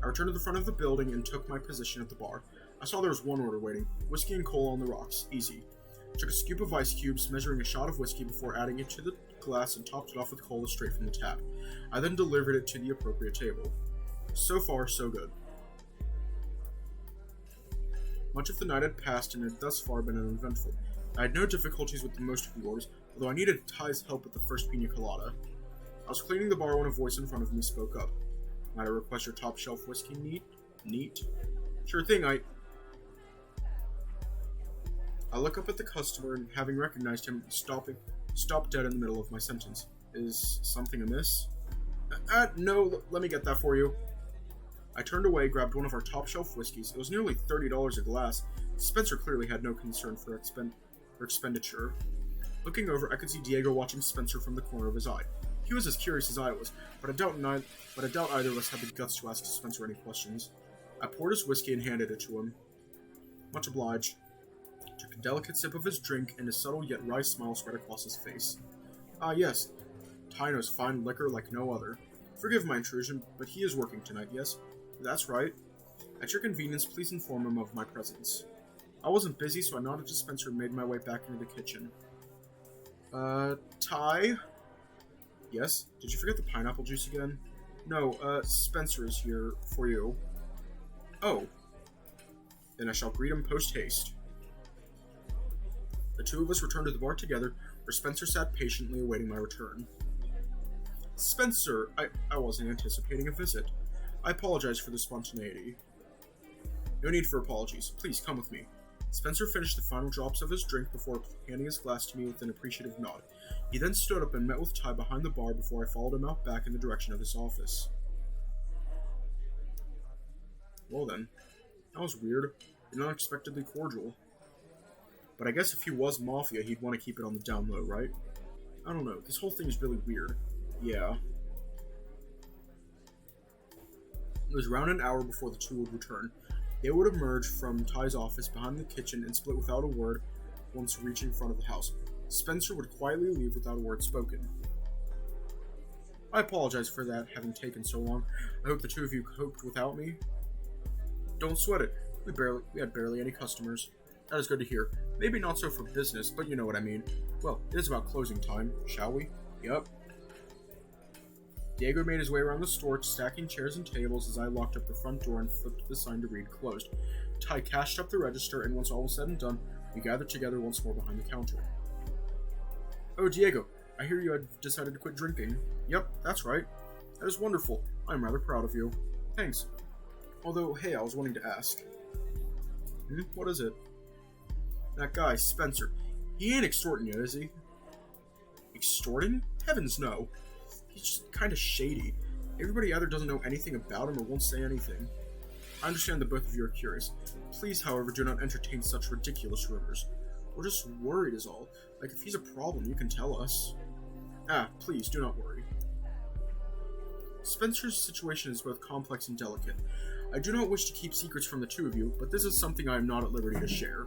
I returned to the front of the building and took my position at the bar. I saw there was one order waiting. Whiskey and cola on the rocks. Easy. Took a scoop of ice cubes, measuring a shot of whiskey before adding it to the glass and topped it off with cola straight from the tap. I then delivered it to the appropriate table. So far, so good. Much of the night had passed and had thus far been uneventful. I had no difficulties with the most of the orders, although I needed Ty's help with the first pina colada. I was cleaning the bar when a voice in front of me spoke up. Might I request your top shelf whiskey neat? Sure thing, I look up at the customer and, having recognized him, stopped dead in the middle of my sentence. Is something amiss? No, let me get that for you. I turned away, grabbed one of our top shelf whiskeys. It was nearly $30 a glass. Spencer clearly had no concern for expenditure. Looking over, I could see Diego watching Spencer from the corner of his eye. He was as curious as I was, but I doubt either of us had the guts to ask Spencer any questions. I poured his whiskey and handed it to him. Much obliged. Took a delicate sip of his drink, and a subtle yet wry smile spread across his face. Ah, yes. Ty knows fine liquor like no other. Forgive my intrusion, but he is working tonight, yes? That's right. At your convenience, please inform him of my presence. I wasn't busy, so I nodded to Spencer and made my way back into the kitchen. Ty? Yes? Did you forget the pineapple juice again? No, Spencer is here for you. Oh. Then I shall greet him post-haste. The two of us returned to the bar together, where Spencer sat patiently awaiting my return. Spencer, I wasn't anticipating a visit. I apologize for the spontaneity. No need for apologies. Please, come with me. Spencer finished the final drops of his drink before handing his glass to me with an appreciative nod. He then stood up and met with Ty behind the bar before I followed him out back in the direction of his office. Well then, that was weird and unexpectedly cordial. But I guess if he was Mafia, he'd want to keep it on the down low, right? I don't know, this whole thing is really weird. Yeah. It was around an hour before the two would return. They would emerge from Ty's office behind the kitchen and split without a word once reaching front of the house. Spencer would quietly leave without a word spoken. I apologize for that having taken so long. I hope the two of you coped without me. Don't sweat it. We had barely any customers. That is good to hear. Maybe not so for business, but you know what I mean. Well, it is about closing time, shall we? Yup. Diego made his way around the store, stacking chairs and tables as I locked up the front door and flipped the sign to read closed. Ty cashed up the register, and once all was said and done, we gathered together once more behind the counter. Oh, Diego, I hear you had decided to quit drinking. Yep, that's right. That is wonderful. I'm rather proud of you. Thanks. Although, hey, I was wanting to ask. What is it? That guy, Spencer. He ain't extorting you, is he? Extorting? Heavens no. He's just kind of shady. Everybody either doesn't know anything about him or won't say anything. I understand that both of you are curious. Please, however, do not entertain such ridiculous rumors. We're just worried is all. Like, if he's a problem, you can tell us. Please, do not worry. Spencer's situation is both complex and delicate. I do not wish to keep secrets from the two of you, but this is something I am not at liberty to share.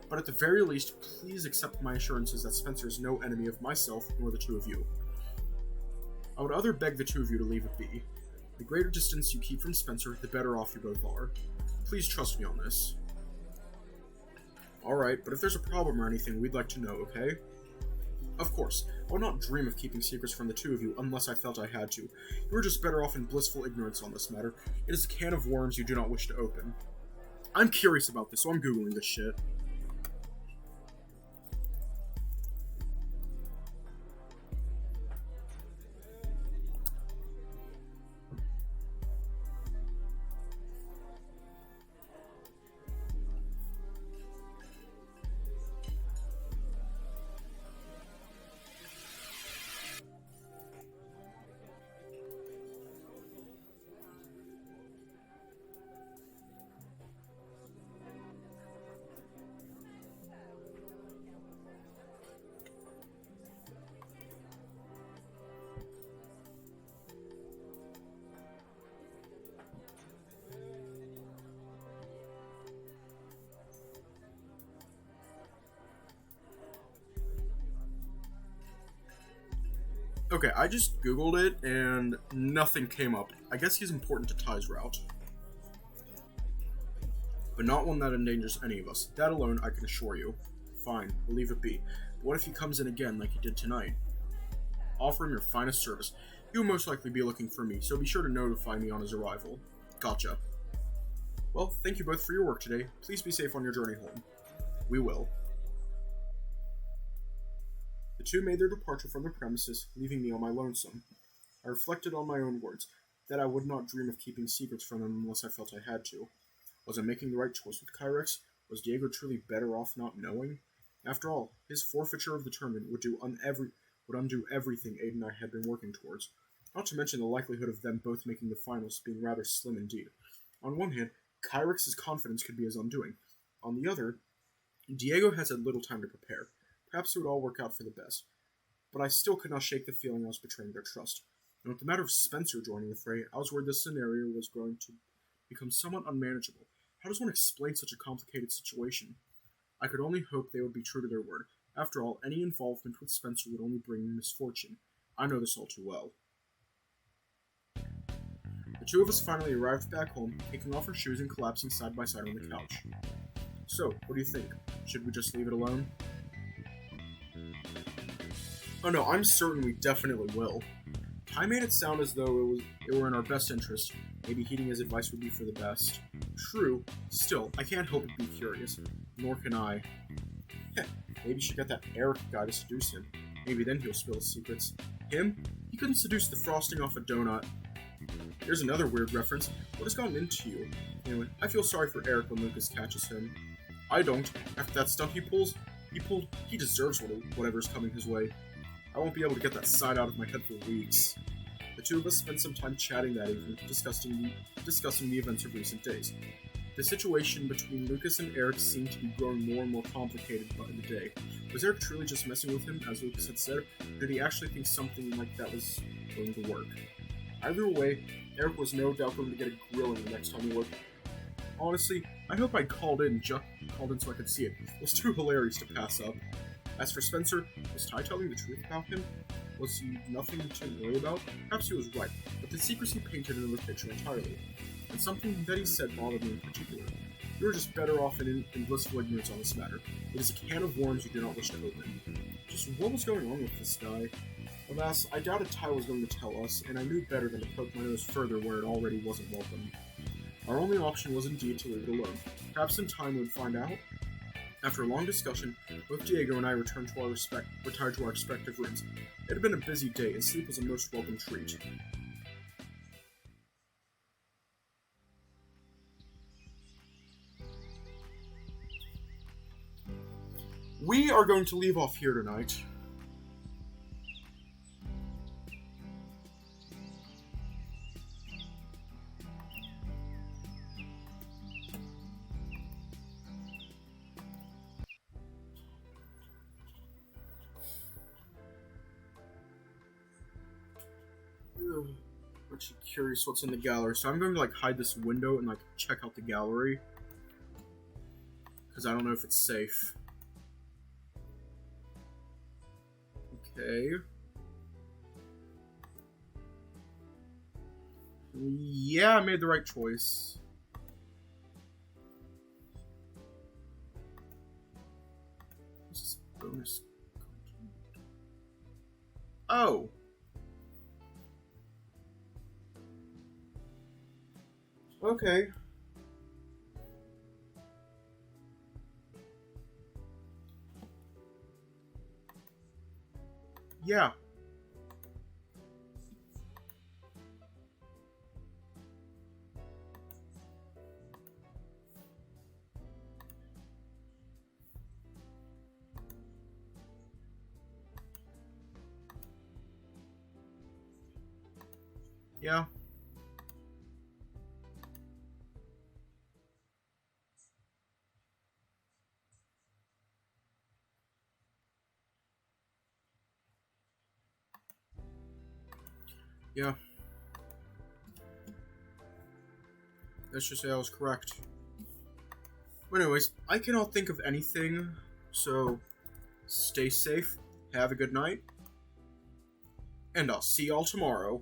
But at the very least, please accept my assurances that Spencer is no enemy of myself nor the two of you. I would other beg the two of you to leave it be. The greater distance you keep from Spencer, the better off you both are. Please trust me on this. Alright, but if there's a problem or anything, we'd like to know, okay? Of course, I would not dream of keeping secrets from the two of you unless I felt I had to. You are just better off in blissful ignorance on this matter. It is a can of worms you do not wish to open. I'm curious about this, so I'm googling this shit. Okay, I just googled it, and nothing came up. I guess he's important to Ty's route. But not one that endangers any of us. That alone, I can assure you. Fine, we'll leave it be. But what if he comes in again like he did tonight? Offer him your finest service. He will most likely be looking for me, so be sure to notify me on his arrival. Gotcha. Well, thank you both for your work today. Please be safe on your journey home. We will. The two made their departure from the premises, leaving me on my lonesome. I reflected on my own words, that I would not dream of keeping secrets from them unless I felt I had to. Was I making the right choice with Kyrex? Was Diego truly better off not knowing? After all, his forfeiture of the tournament would undo everything Aiden and I had been working towards. Not to mention the likelihood of them both making the finals being rather slim indeed. On one hand, Kyrex's confidence could be his undoing. On the other, Diego has had little time to prepare. Perhaps it would all work out for the best. But I still could not shake the feeling I was betraying their trust. And with the matter of Spencer joining the fray, I was worried this scenario was going to become somewhat unmanageable. How does one explain such a complicated situation? I could only hope they would be true to their word. After all, any involvement with Spencer would only bring misfortune. I know this all too well. The two of us finally arrived back home, taking off our shoes and collapsing side by side on the couch. So, what do you think? Should we just leave it alone? Oh no, I'm certain we definitely will. Ty made it sound as though it were in our best interest. Maybe heeding his advice would be for the best. True. Still, I can't help but be curious. Nor can I. Heh, maybe she got that Eric guy to seduce him. Maybe then he'll spill his secrets. Him? He couldn't seduce the frosting off a donut. Here's another weird reference. What has gotten into you? Anyway, I feel sorry for Eric when Lucas catches him. I don't. After that stunt he deserves whatever's coming his way. I won't be able to get that side out of my head for weeks. The two of us spent some time chatting that evening, discussing the events of recent days. The situation between Lucas and Eric seemed to be growing more and more complicated by the day. Was Eric truly just messing with him, as Lucas had said, or did he actually think something like that was going to work? Either way, Eric was no doubt going to get a grilling the next time he looked. Honestly, I hope I called in so I could see it. It was too hilarious to pass up. As for Spencer, was Ty telling the truth about him? Was he nothing to worry about? Perhaps he was right, but the secrecy painted another picture entirely. And something that he said bothered me in particular. You were just better off in blissful ignorance on this matter. It is a can of worms you do not wish to open. Just what was going on with this guy? Alas, I doubted Ty was going to tell us, and I knew better than to poke my nose further where it already wasn't welcome. Our only option was indeed to leave it alone. Perhaps in time we would find out. After a long discussion, both Diego and I retired to our respective rooms. It had been a busy day, and sleep was a most welcome treat. We are going to leave off here tonight. I'm actually curious what's in the gallery, so I'm going to hide this window and check out the gallery, because I don't know if it's safe. Okay. Yeah, I made the right choice. What's this bonus? Oh. Okay. Yeah. Yeah. Yeah. Let's just say I was correct. But anyways, I cannot think of anything, so stay safe, have a good night, and I'll see y'all tomorrow.